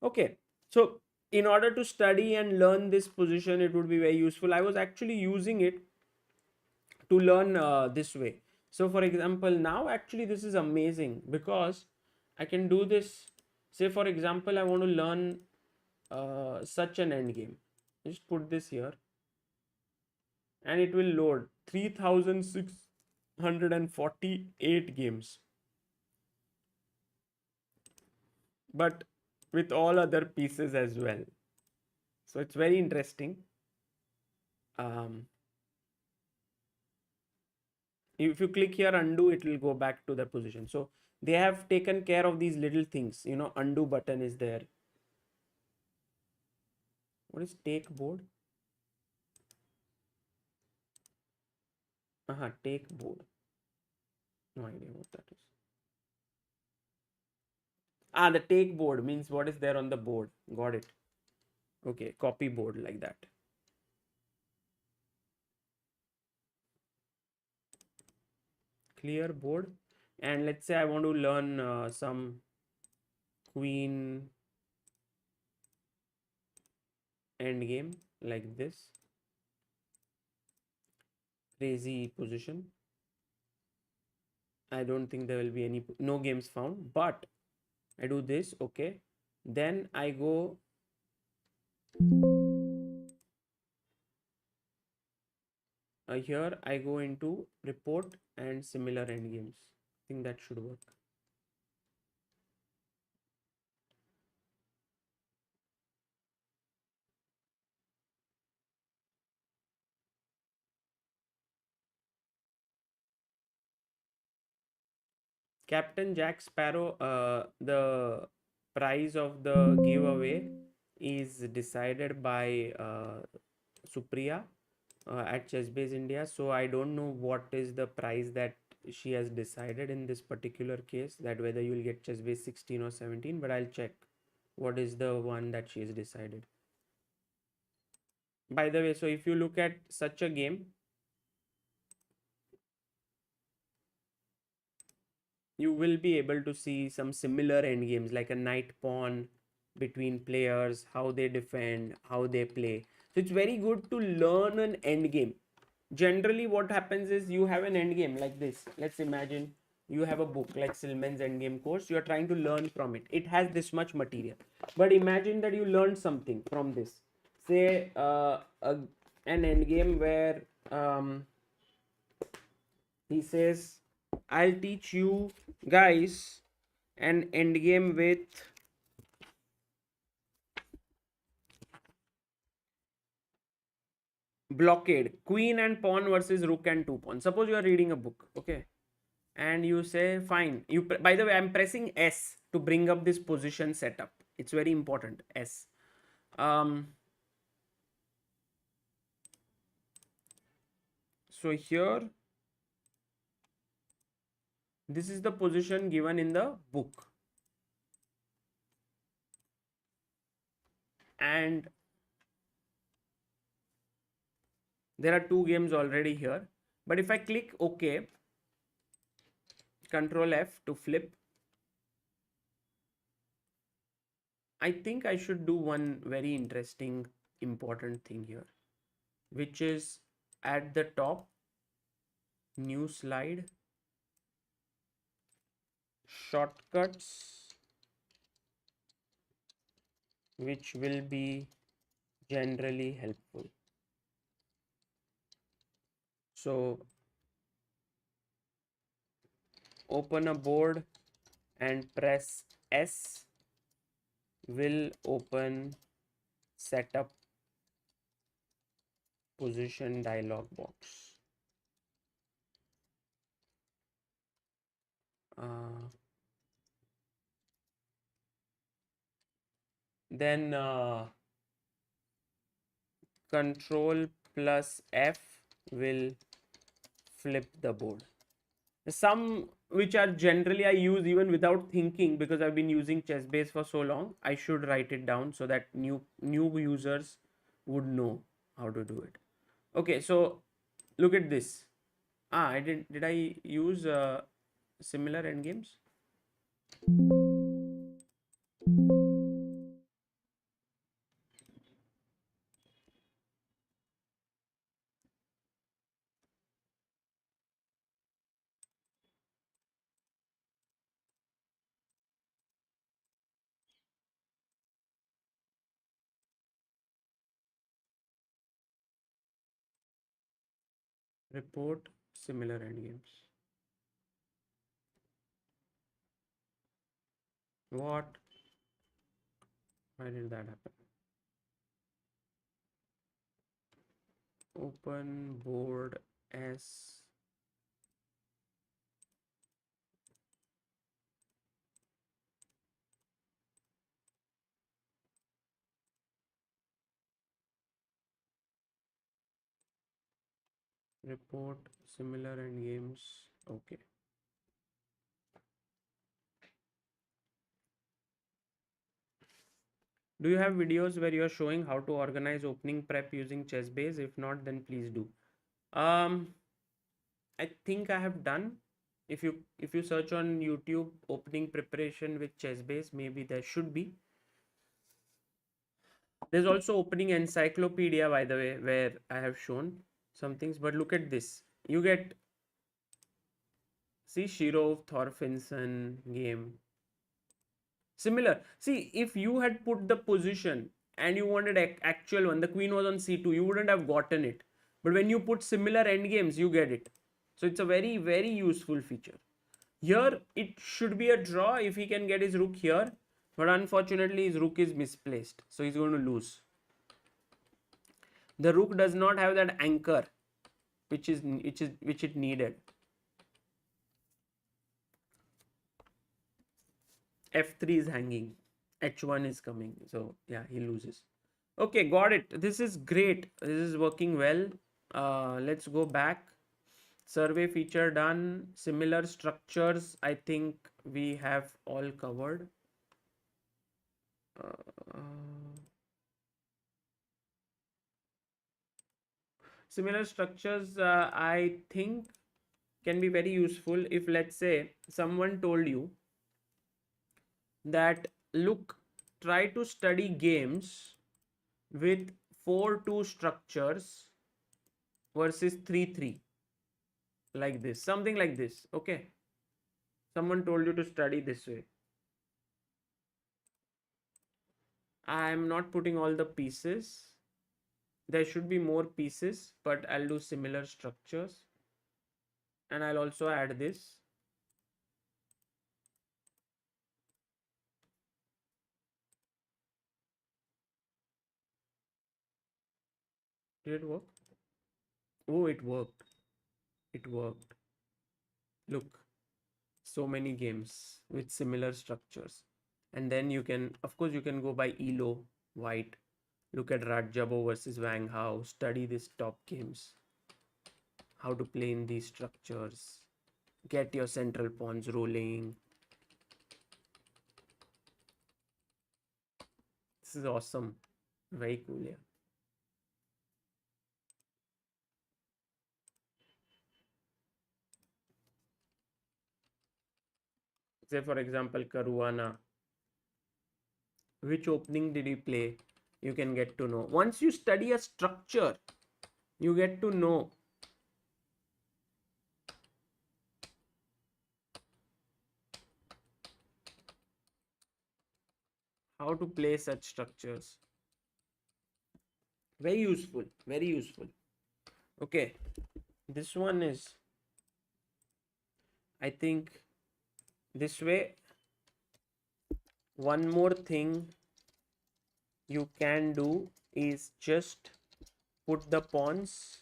Okay, so in order to study and learn this position, it would be very useful. I was actually using it to learn this way. So for example, now actually this is amazing because I can do this. Say for example, I want to learn such an end game. Just put this here and it will load 3648 games, but with all other pieces as well. So it's very interesting. um, if you click here undo, it will go back to the position. So they have taken care of these little things, you know. Undo button is there. What is take board? Take board, no idea what that is. The take board means what is there on the board. Got it. Okay, copy board, like that. Clear board. And let's say I want to learn some queen end game like this, crazy position. I don't think there will be any, no games found, but I do this. Okay, then I go here, I go into report and similar end games. I think that should work. Captain Jack Sparrow, the price of the giveaway is decided by Supriya at ChessBase India. So I don't know what is the price that she has decided in this particular case, that whether you will get ChessBase 16 or 17, but I'll check. What is the one that she has decided? By the way, so if you look at such a game, you will be able to see some similar end games like a knight pawn between players, how they defend, how they play. So it's very good to learn an end game. Generally, what happens is you have an end game like this. Let's imagine you have a book like Silman's Endgame course. You are trying to learn from it. It has this much material. But imagine that you learned something from this. Say an end game where he says, I'll teach you guys an endgame with blockade, queen and pawn versus rook and two pawns. Suppose you are reading a book, okay, and you say fine. By the way, I'm pressing S to bring up this position setup. It's very important. S. So here, this is the position given in the book, and there are two games already here. But if I click OK, Control F to flip, I think I should do one very interesting, important thing here, which is at the top, new slide, shortcuts, which will be generally helpful. So open a board and press S will open setup position dialog box. Then Control plus F will flip the board. Some which are generally I use even without thinking because I've been using ChessBase for so long. I should write it down so that new users would know how to do it. Okay, so look at this. I did I use similar endgames? Report similar endgames. What? Why did that happen? Open board S. Report similar endgames. Okay. Do you have videos where you are showing how to organize opening prep using ChessBase? If not, then please do. I think I have done. If you search on YouTube opening preparation with ChessBase, maybe there should be. There's also opening encyclopedia, by the way, where I have shown some things. But look at this. You get, see, Shirov Thorfinson game. Similar. See, if you had put the position and you wanted actual one, the queen was on c2, you wouldn't have gotten it. But when you put similar end games, you get it. So it's a very, very useful feature. Here, it should be a draw if he can get his rook here. But unfortunately, his rook is misplaced. So he's going to lose. The rook does not have that anchor, which it needed. F3 is hanging. H1 is coming. So yeah, he loses. Okay, got it. This is great. This is working well. Let's go back. Survey feature done. Similar structures, I think we have all covered. Similar structures, I think, can be very useful if, let's say, someone told you that, look, try to study games with 4-2 structures versus 3-3, like this, something like this. Okay, someone told you to study this way. I am not putting all the pieces. There should be more pieces, but I'll do similar structures, and I'll also add this. Did it work? Oh, it worked. It worked. Look, so many games with similar structures. And then you can, of course, you can go by Elo, White, look at Rajabo versus Wang Hao, study these top games, how to play in these structures, get your central pawns rolling. This is awesome. Very cool, yeah. Say, for example, Caruana. Which opening did he play? You can get to know. Once you study a structure, you get to know how to play such structures. Very useful. Very useful. Okay. This one is, I think, this way. One more thing you can do is just put the pawns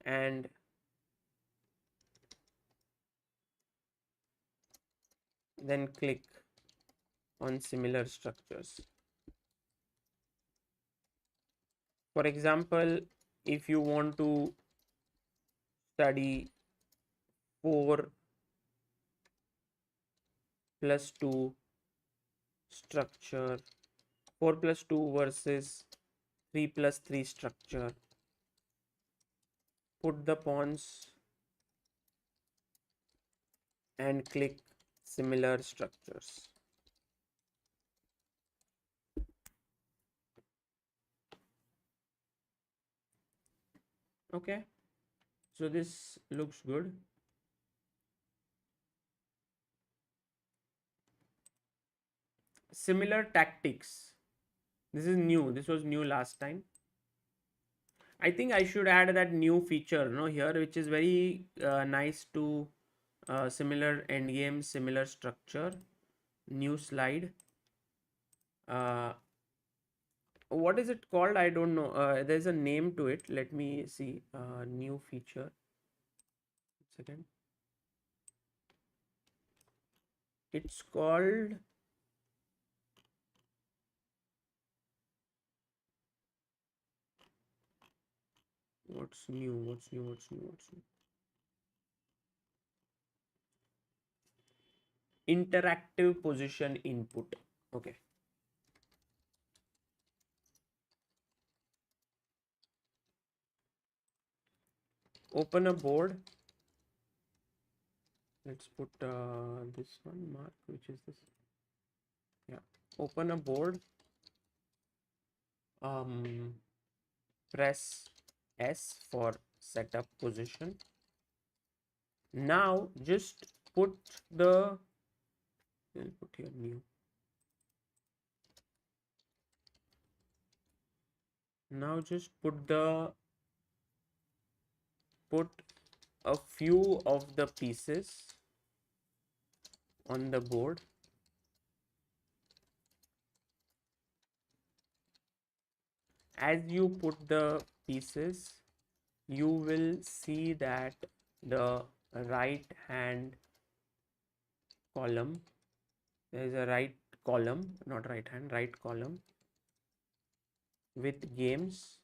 and then click on similar structures. For example, if you want to study 4+2 structure, 4+2 versus 3+3 structure, put the pawns and click similar structures. Okay, so this looks good. Similar tactics. This is new. This was new last time. I think I should add that new feature, no, here, which is very nice to similar endgame, similar structure, new slide. What is it called? I don't know. There's a name to it. Let me see. New feature. Second. It's called. What's new? What's new? What's new? What's new? Interactive position input. Okay. Open a board. Let's put this one mark. Which is this? Yeah. Open a board. Press S for setup position. Now just put the, I'll put here new. Now just put a few of the pieces on the board. As you put the pieces, you will see that the right hand column, there is a right column, not right hand, right column with games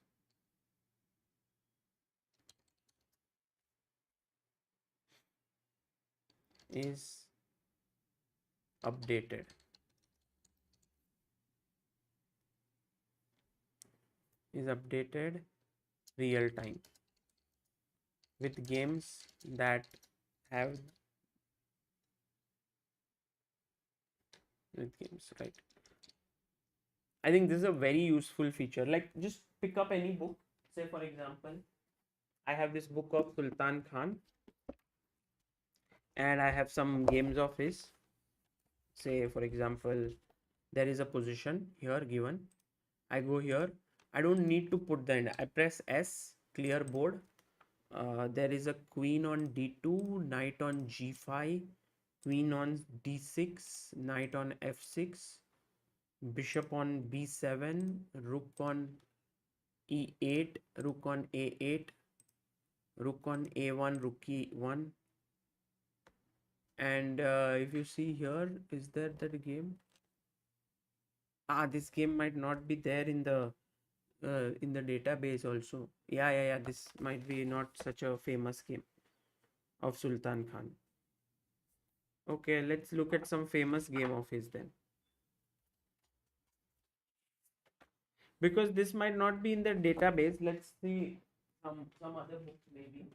is updated. is updated real time with games that have with games, right? I think this is a very useful feature. Like, just pick up any book. Say, for example, I have this book of Sultan Khan, and I have some games of his. Say, for example, there is a position here given. I go here. I don't need to put the end. I press S, clear board. There is a queen on d2, knight on g5, queen on d6, knight on f6, bishop on b7, rook on e8, rook on a8, rook on a1, rook e1. And if you see here, is there that game? This game might not be there in the database also. Yeah. This might be not such a famous game of Sultan Khan. Okay, let's look at some famous game of his then. Because this might not be in the database, let's see some other books maybe.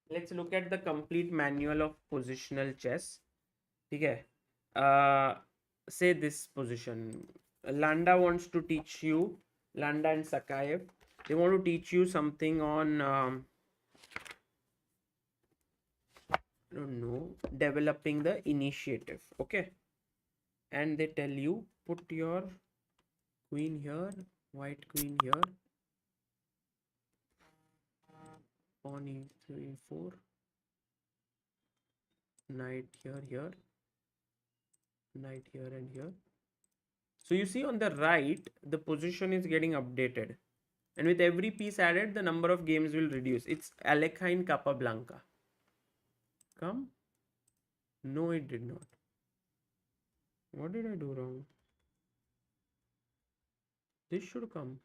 Let's look at the complete manual of positional chess. Okay. Say this position. Landa wants to teach you, Landa and Sakayev, they want to teach you something on I don't know, developing the initiative. Okay. And they tell you put your queen here, white queen here, pawn e3, 4, knight here, knight here and here. So you see on the right, the position is getting updated. And with every piece added, the number of games will reduce. It's Alekhine Capablanca. Come? No, it did not. What did I do wrong? This should come.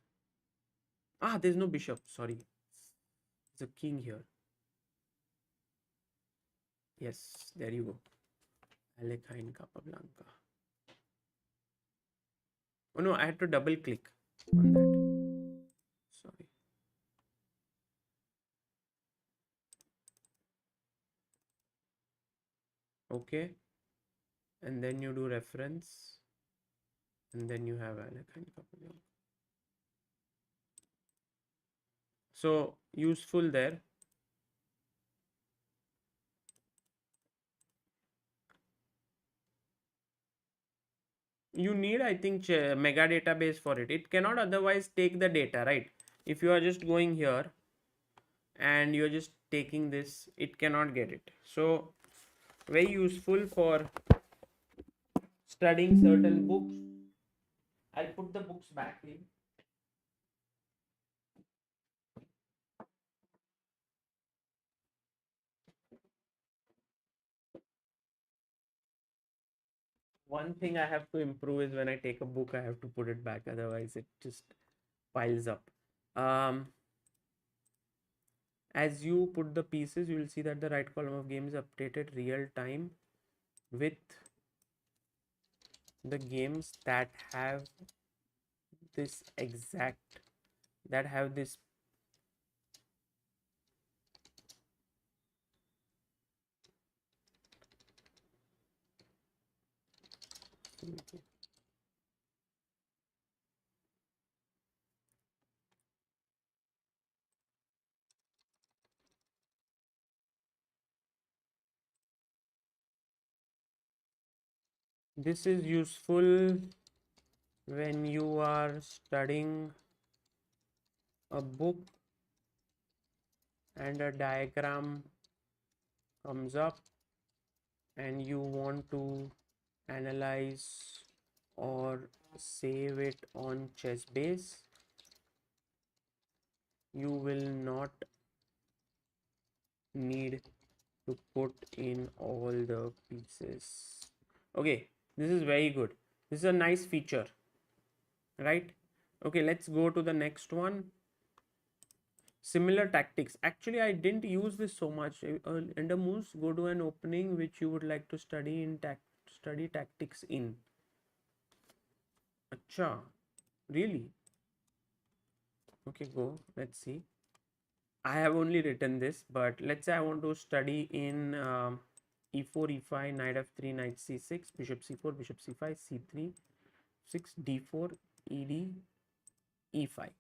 There's no bishop. Sorry. There's a king here. Yes, there you go. Alekhine Capablanca. Oh no, I had to double click on that. Sorry. Okay. And then you do reference. And then you have Alekhine Capablanca. So useful there. You need, I think, mega database for it. It cannot otherwise take the data, right? If you are just going here and you're just taking this, it cannot get it. So very useful for studying certain books. I'll put the books back in. One thing I have to improve is when I take a book, I have to put it back. Otherwise, it just piles up. As you put the pieces, you will see that the right column of game is updated real time with the games that have this exact, that have this this is useful when you are studying a book and a diagram comes up and you want to analyze or save it on ChessBase. You will not need to put in all the pieces. Okay, this is very good. This is a nice feature, right? Okay, let's go to the next one. Similar tactics. Actually, I didn't use this so much. Endermoose, go to an opening which you would like to study in study tactics in. Acha, really? Okay, go. Let's see. I have only written this, but let's say I want to study in e4, e5, knight f3, knight c6, bishop c4, bishop c5, c3, 6, d4, ed, e5.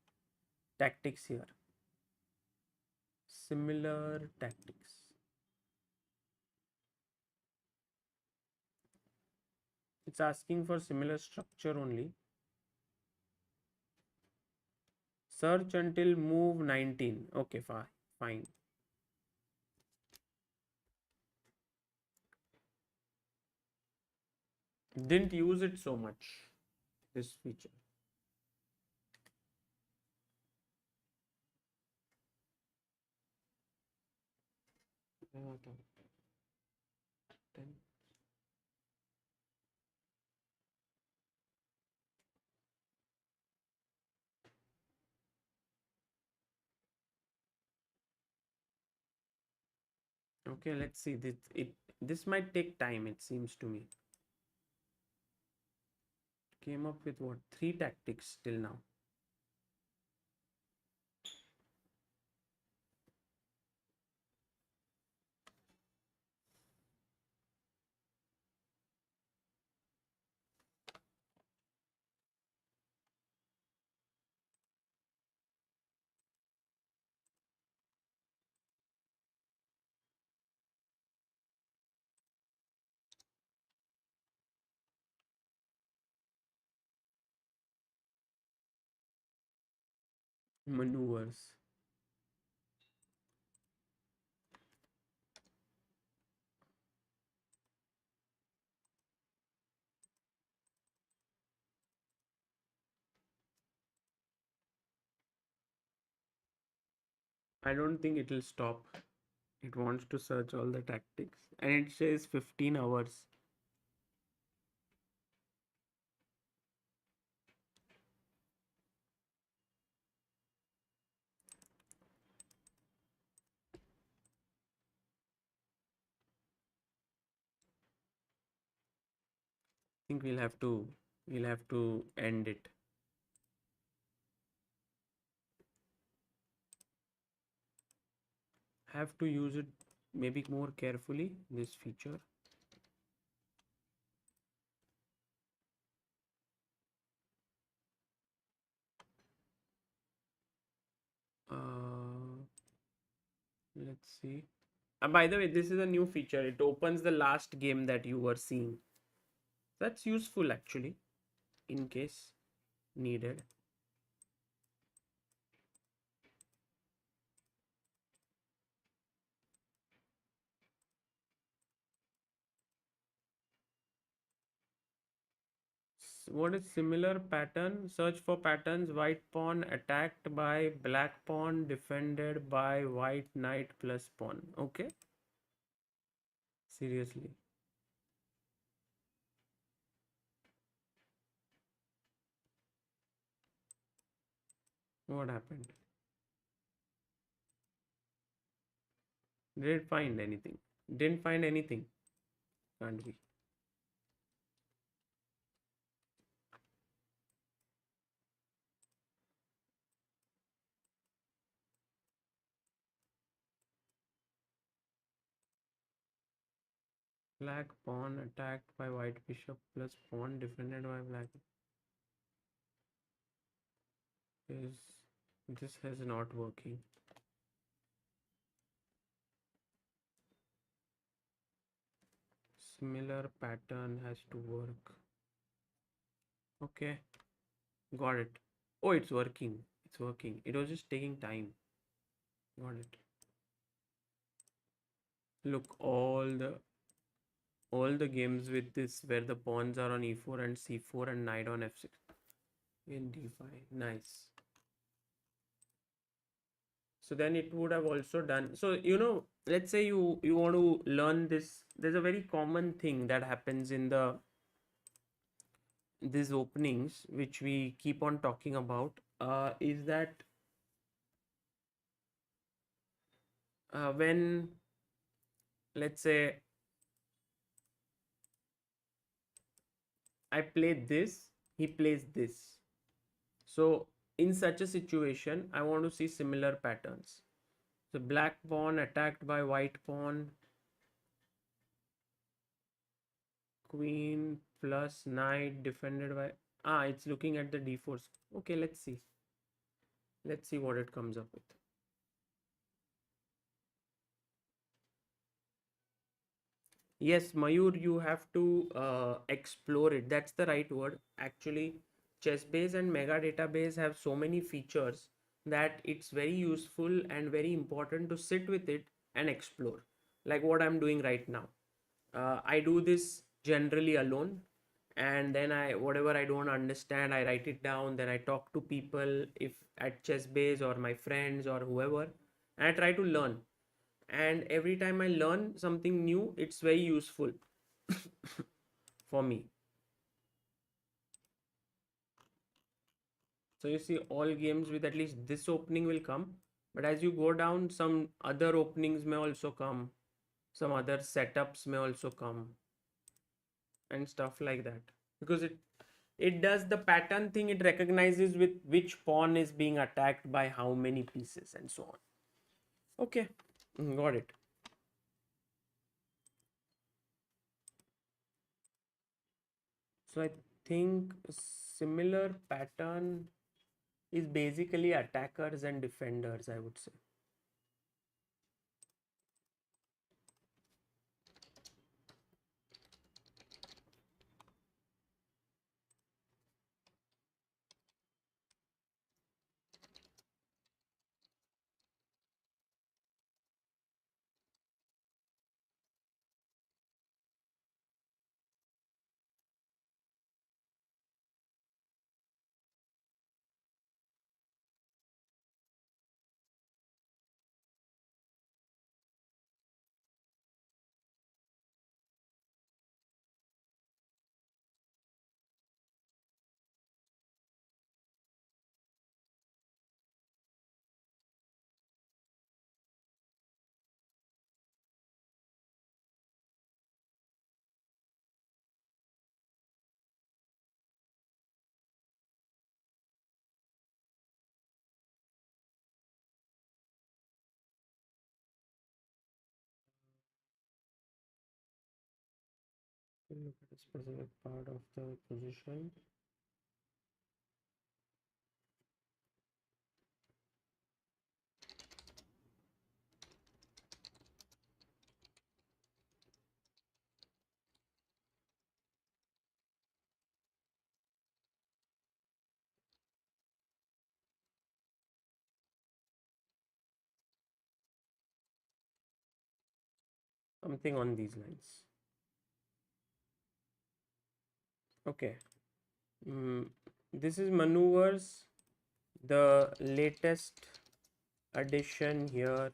Tactics here. Similar tactics. It's asking for similar structure only. Search until move 19. Okay, fine. Fine. Didn't use it so much, this feature. Okay, let's see. This might take time, it seems to me. Came up with what? 3 tactics till now. Maneuvers. I don't think it will stop. It wants to search all the tactics. And it says 15 hours. I think we'll have to end it. Have to use it maybe more carefully, this feature. Uh, let's see. By the way, this is a new feature. It opens the last game that you were seeing. That's useful actually, in case needed. What is similar pattern? Search for patterns. White pawn attacked by black pawn, defended by white knight plus pawn. Okay. Seriously. What happened? Didn't find anything. Didn't find anything. Can't be. Black pawn attacked by white bishop plus pawn defended by black. Is this has not working? Similar pattern has to work. Okay, got it. Oh, it's working. It's working. It was just taking time. Got it. Look, all the games with this where the pawns are on e4 and c4 and knight on f6 in d5. Nice. So then it would have also done. So let's say you want to learn this. There's a very common thing that happens in these openings, which we keep on talking about, is that when, let's say, I play this, he plays this. So in such a situation, I want to see similar patterns. So black pawn attacked by white pawn, queen plus knight defended by, it's looking at the d4. Okay, let's see. Let's see what it comes up with. Yes, Mayur, you have to explore it. That's the right word. Actually, ChessBase and Mega Database have so many features that it's very useful and very important to sit with it and explore. Like what I'm doing right now. I do this generally alone, and then whatever I don't understand, I write it down. Then I talk to people, if at ChessBase or my friends or whoever, and I try to learn. And every time I learn something new, it's very useful for me. So you see, all games with at least this opening will come, but as you go down, some other openings may also come, some other setups may also come, and stuff like that. Because it does the pattern thing, it recognizes with which pawn is being attacked by how many pieces and so on. Okay, got it. So I think similar pattern is basically attackers and defenders, I would say. Look at a specific part of the position. Something on these lines. Okay. This is maneuvers. The latest addition here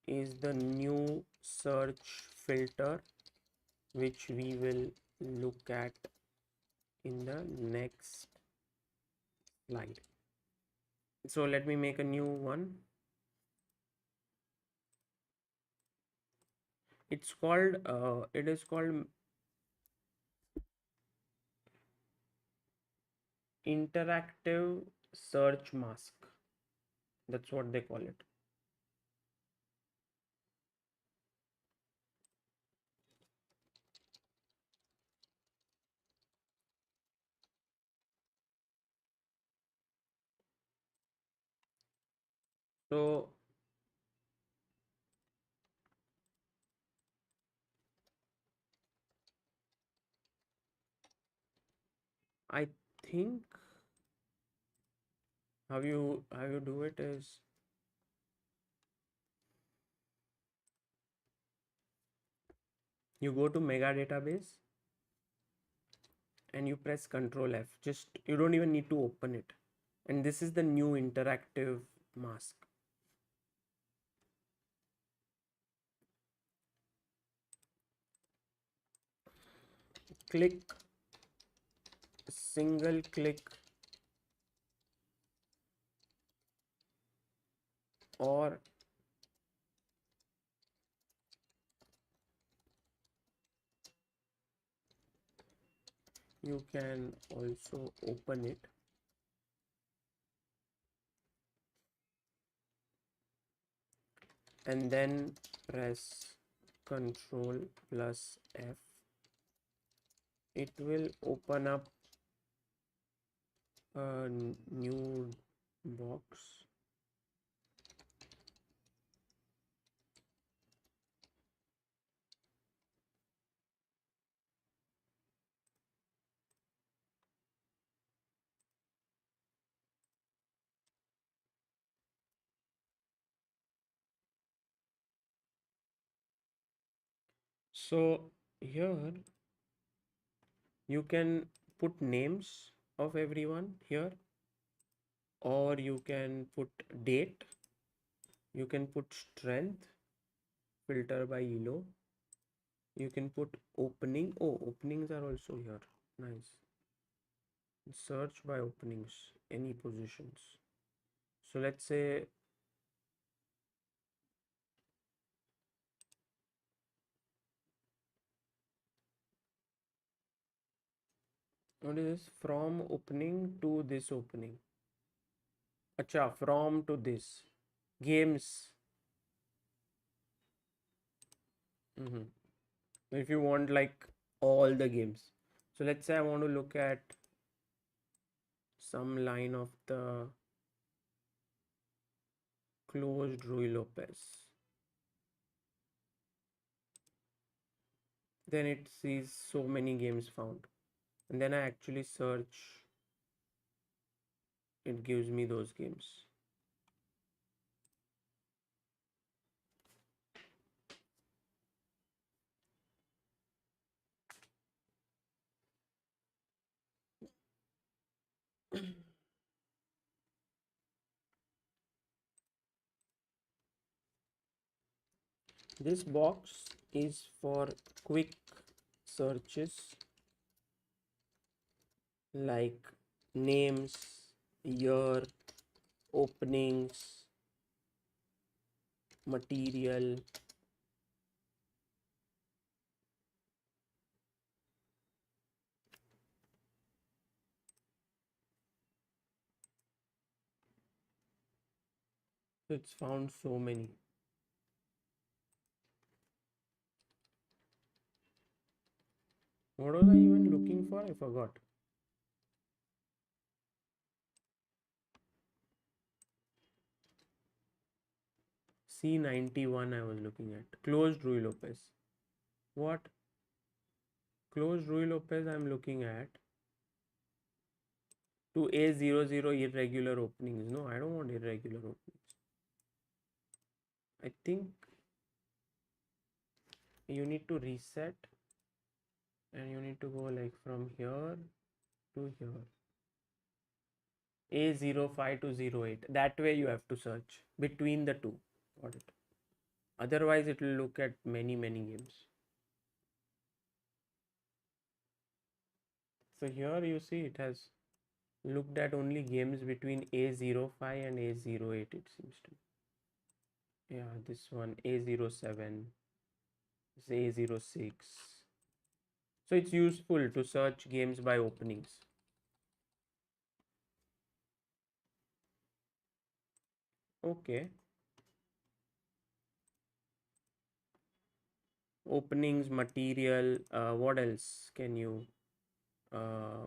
is the new search filter, which we will look at in the next slide. So let me make a new one. It is called interactive search mask. That's what they call it. So I think how you do it is you go to Mega Database and you press Control F. Just you don't even need to open it. And this is the new interactive mask. Click, single click, or you can also open it. And then press Ctrl plus F. It will open up a new box. So here you can put names of everyone here, or you can put date, you can put strength, filter by elo, you can put opening. Oh, openings are also here. Nice. Search by openings, any positions. So let's say what is this? From opening to this opening. Acha, from to this. Games. If you want like all the games. So let's say I want to look at some line of the closed Rui Lopez. Then it sees so many games found. And then I actually search, it gives me those games. This box is for quick searches like names, year, openings, material. It's found so many. What was I even looking for? I forgot. C91 I was looking at. Closed Rui Lopez. What? Closed Rui Lopez I'm looking at. To A00 irregular openings. No, I don't want irregular openings. I think you need to reset and you need to go like from here to here. A05 to 08. That way you have to search between the two. Got it. Otherwise it will look at many games. So here you see it has looked at only games between A05 and A08, it seems to. Yeah, this one A07, A06. So it's useful to search games by openings. Okay. Openings, material, what else can you uh,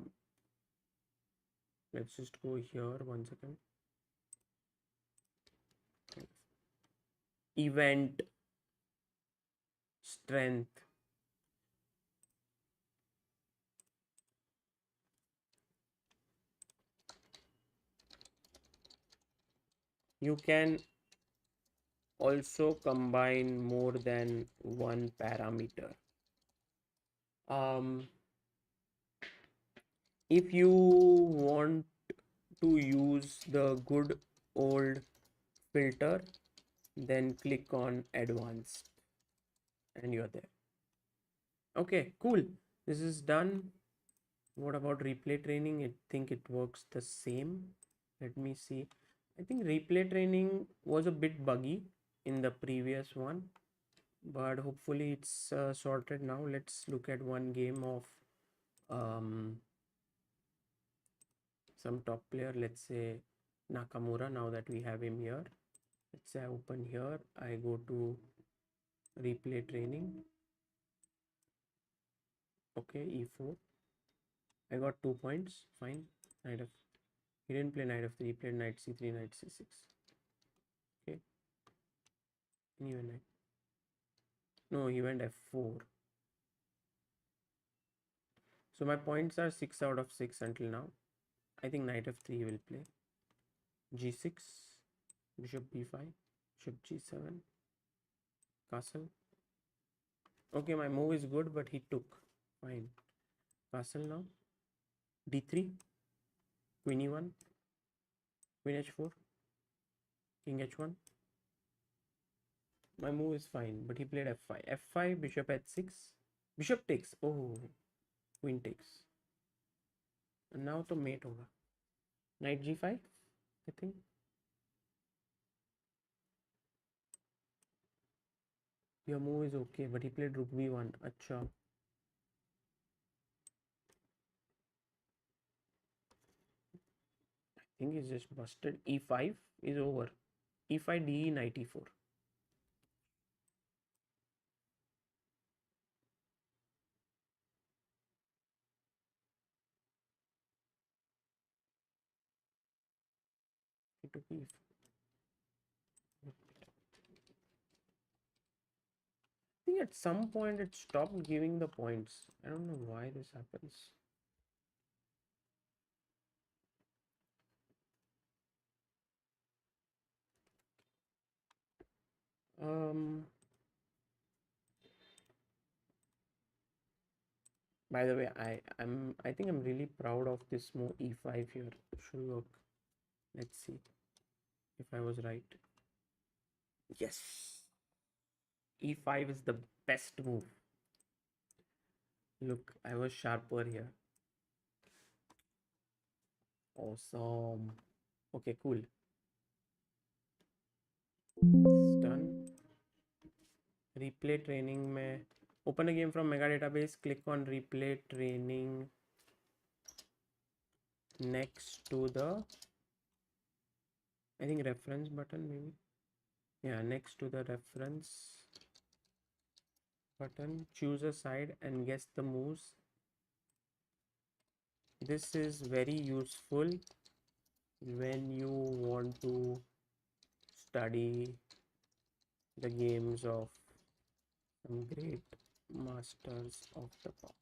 let's just go here 1 second. Event, strength. You can also combine more than one parameter. If you want to use the good old filter, then click on advanced and you're there. Okay, cool. This is done. What about replay training? I think it works the same. Let me see. I think replay training was a bit buggy in the previous one, but hopefully it's sorted now. Let's look at one game of some top player, let's say Nakamura. Now that we have him here, let's say I open here, I go to replay training. Okay, e4. I got 2 points. Fine. Knight of, he didn't play knight f3, he played knight c3, knight c6. Okay. Anyway, knight. No, he went f4. So my points are 6 out of 6 until now. I think knight f3 will play. g6, bishop b5, bishop g7, castle. Okay, my move is good, but he took. Fine. Castle now. d3, queen e1, queen h4, king h1. My move is fine, but he played f5. f5, bishop h6, bishop takes. Oh, queen takes. And now to mate hoga. Knight g5, I think. Your move is okay, but he played rook b1. Acha. I think he's just busted. e5 is over. e5, de, knight e4. He took e4. I think at some point it stopped giving the points. I don't know why this happens. By the way, I think I'm really proud of this move e5 here. Should work. Let's see if I was right. Yes. e5 is the best move. Look, I was sharper here. Awesome. Okay, cool. It's done. Replay training में open a game from mega database, click on replay training next to the, I think, reference button maybe. Yeah, next to the reference button, choose a side and guess the moves. This is very useful when you want to study the games of some great masters of the past.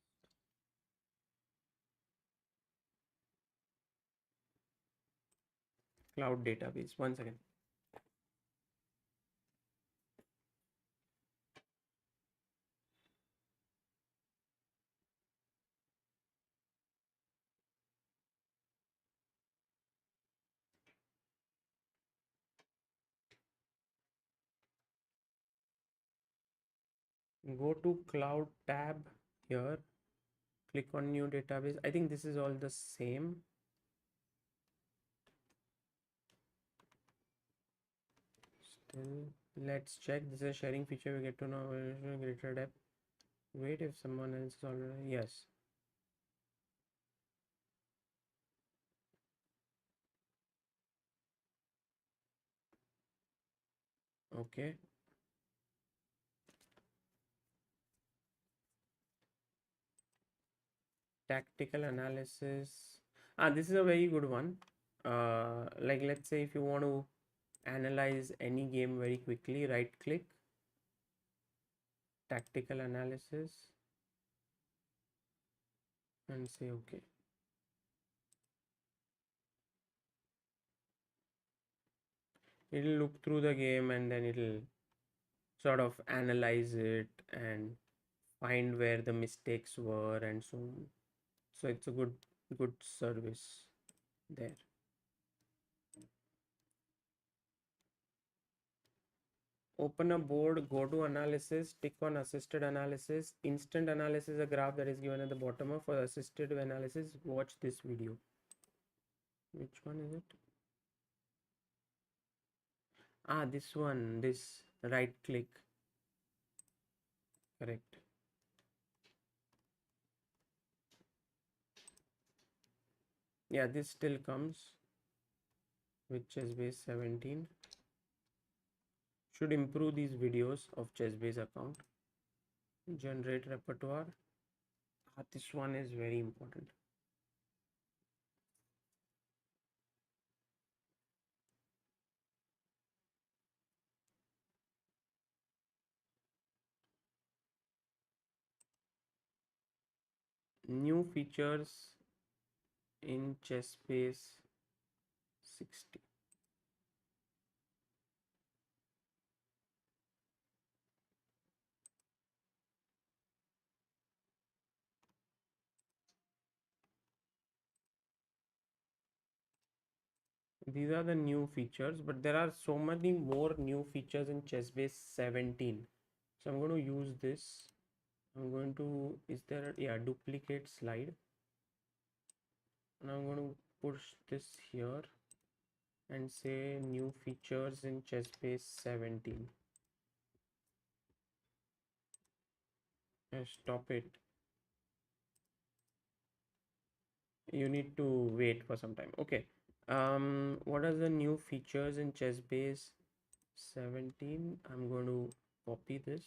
Cloud database. 1 second. Go to cloud tab here, click on new database. I think this is all the same. Still, let's check. This is a sharing feature. We get to know greater depth. Wait, if someone else is already, yes. Okay. Tactical analysis. This is a very good one. Like, let's say if you want to analyze any game very quickly, right click, tactical analysis, and say okay. It'll look through the game and then it'll sort of analyze it and find where the mistakes were and so on. So it's a good service there. Open a board, go to analysis, tick on assisted analysis, instant analysis, a graph that is given at the bottom of. For assisted analysis, watch this video. Which one is it? This one, this right click. Correct. Yeah, this still comes with ChessBase 17. Should improve these videos of ChessBase account. Generate repertoire. This one is very important. New features in ChessBase 60. These are the new features, but there are so many more new features in ChessBase 17. So I'm going to use this. I'm going to, is there a, yeah, duplicate slide. And I'm going to push this here and say new features in ChessBase 17. Stop it. You need to wait for some time. Okay. What are the new features in ChessBase 17? I'm going to copy this.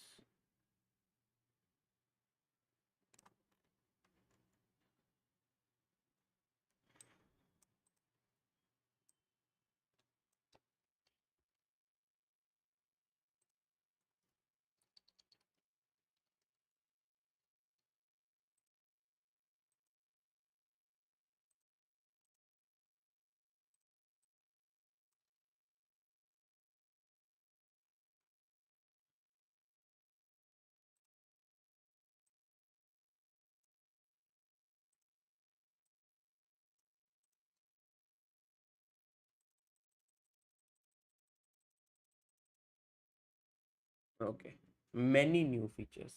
Okay. Many new features.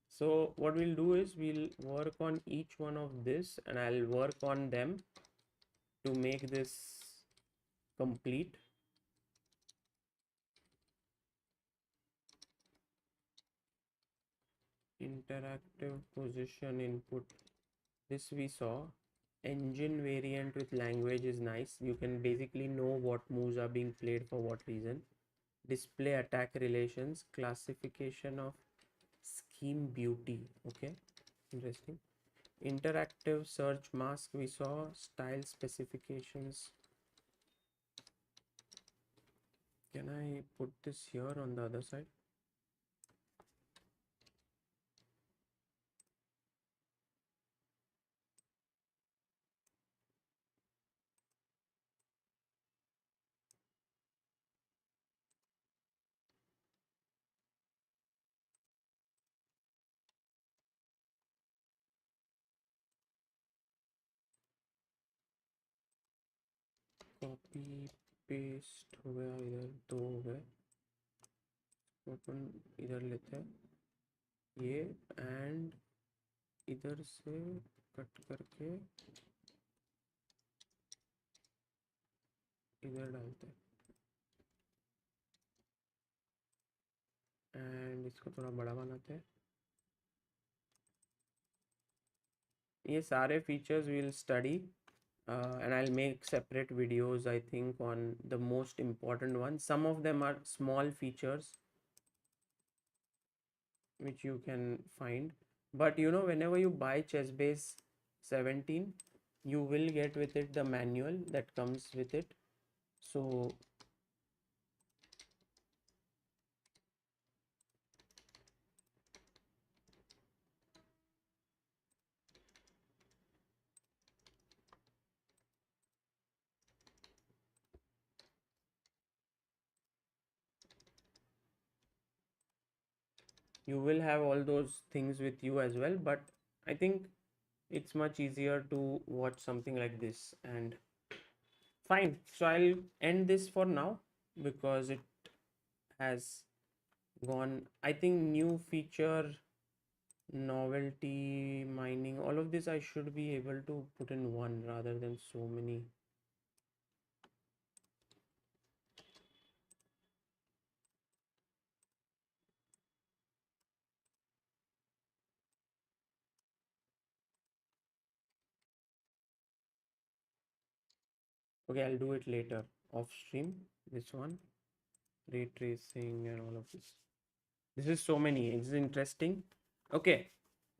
So what we'll do is we'll work on each one of this and I'll work on them to make this complete. Interactive position input. This we saw. Engine variant with language is nice. You can basically know what moves are being played for what reason. Display attack relations. Classification of scheme beauty. Okay, interesting. Interactive search mask we saw. Style specifications. Can I put this here on the other side? Copy paste हो गया, इधर दो हो गए, अपन इधर लेते हैं ये एंड इधर से कट करके इधर डालते हैं एंड इसको थोड़ा बड़ा बनाते हैं. ये सारे features we'll study and I'll make separate videos I think on the most important ones. Some of them are small features which you can find, but you know, whenever you buy ChessBase 17 you will get with it the manual that comes with it. So you will have all those things with you as well, but I think it's much easier to watch something like this. And fine, so I'll end this for now because it has gone. I think new feature, novelty, mining, all of this I should be able to put in one rather than so many. Okay, I'll do it later off stream. This one, ray tracing and all of this. This is so many. It's interesting. Okay,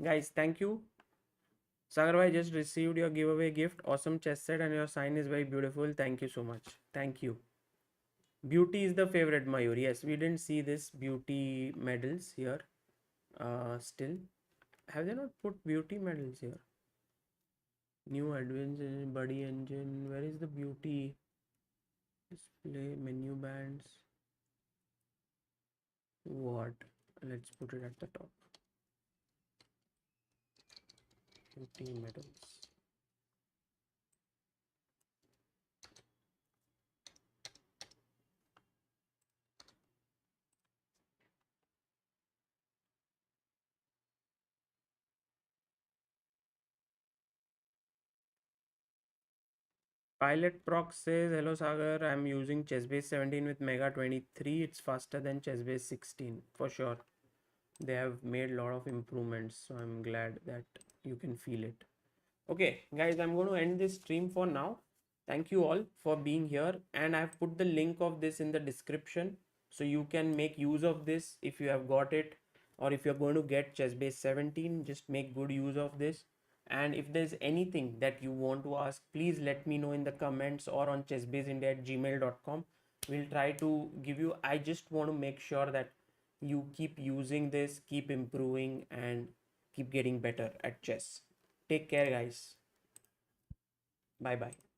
guys, thank you. Sagar bhai, just received your giveaway gift. Awesome chess set and your sign is very beautiful. Thank you so much. Thank you. Beauty is the favorite, Mayur. Yes, we didn't see this beauty medals here. Still, have they not put beauty medals here? New advanced engine, body engine. Where is the beauty? Display menu bands. What? Let's put it at the top. Beauty medals. Pilot Proc says, hello Sagar, I'm using ChessBase 17 with Mega 23. It's faster than ChessBase 16 for sure. They have made a lot of improvements, so I'm glad that you can feel it. Okay, guys, I'm going to end this stream for now. Thank you all for being here, and I've put the link of this in the description so you can make use of this if you have got it, or if you're going to get ChessBase 17, just make good use of this. And if there's anything that you want to ask, please let me know in the comments or on chessbaseindia@gmail.com. We'll try to give you. I just want to make sure that you keep using this, keep improving, and keep getting better at chess. Take care, guys. Bye bye.